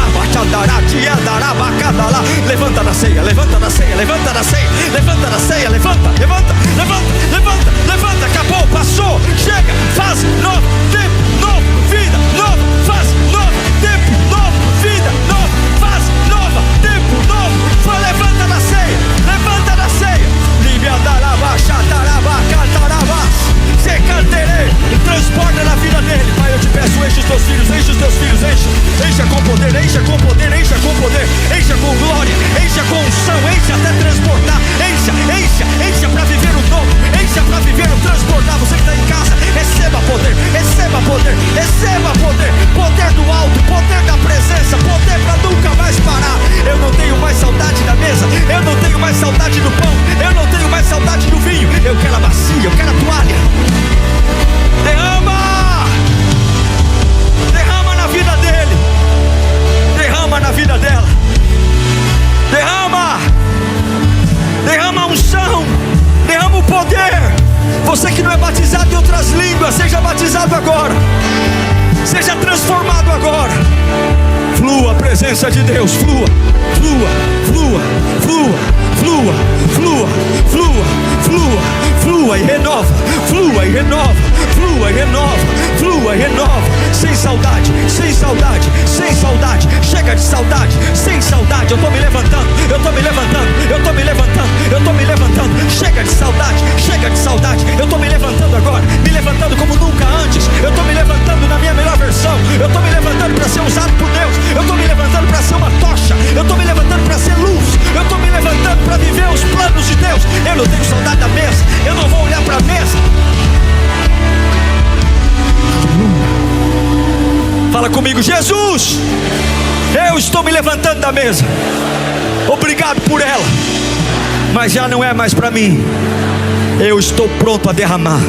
Levanta da ceia, levanta da ceia, levanta da ceia, levanta da ceia, levanta, levanta, levanta, levanta, levanta. Acabou, passou, chega, faz novo, tempo novo, vida nova, faz nova, tempo novo, vida nova, faz nova, tempo novo. Foi, levanta da ceia, levanta da ceia. Transporta na vida dele. Pai, eu te peço, enche os teus filhos, encha com poder, encha com poder, encha com poder, encha com glória, encha com unção, encha até transportar, encha para viver o novo, encha para viver o transportar. Você que está em casa, receba poder, transformado agora. Flua a presença de Deus, flua, flua, flua, flua, flua, flua, flua, flua, flua e renova, flua e renova, flua e renova, flua e renova. Sem saudade, sem saudade, sem saudade. Chega de saudade, sem saudade. Eu estou me levantando, eu estou me levantando, eu estou me levantando, eu estou me levantando. Chega de saudade, chega de saudade. Eu estou me levantando agora, me levantando como nunca antes. Eu estou me levantando na minha melhor versão. Eu estou me levantando para ser usado por Deus. Eu estou me levantando para ser uma tocha. Eu estou me levantando para ser luz. Eu estou me levantando para viver os planos de Deus. Eu não tenho saudade da mesa. Eu não vou olhar para a mesa. Fala comigo: Jesus, eu estou me levantando da mesa. Obrigado por ela, mas já não é mais para mim. Eu estou pronto a derramar.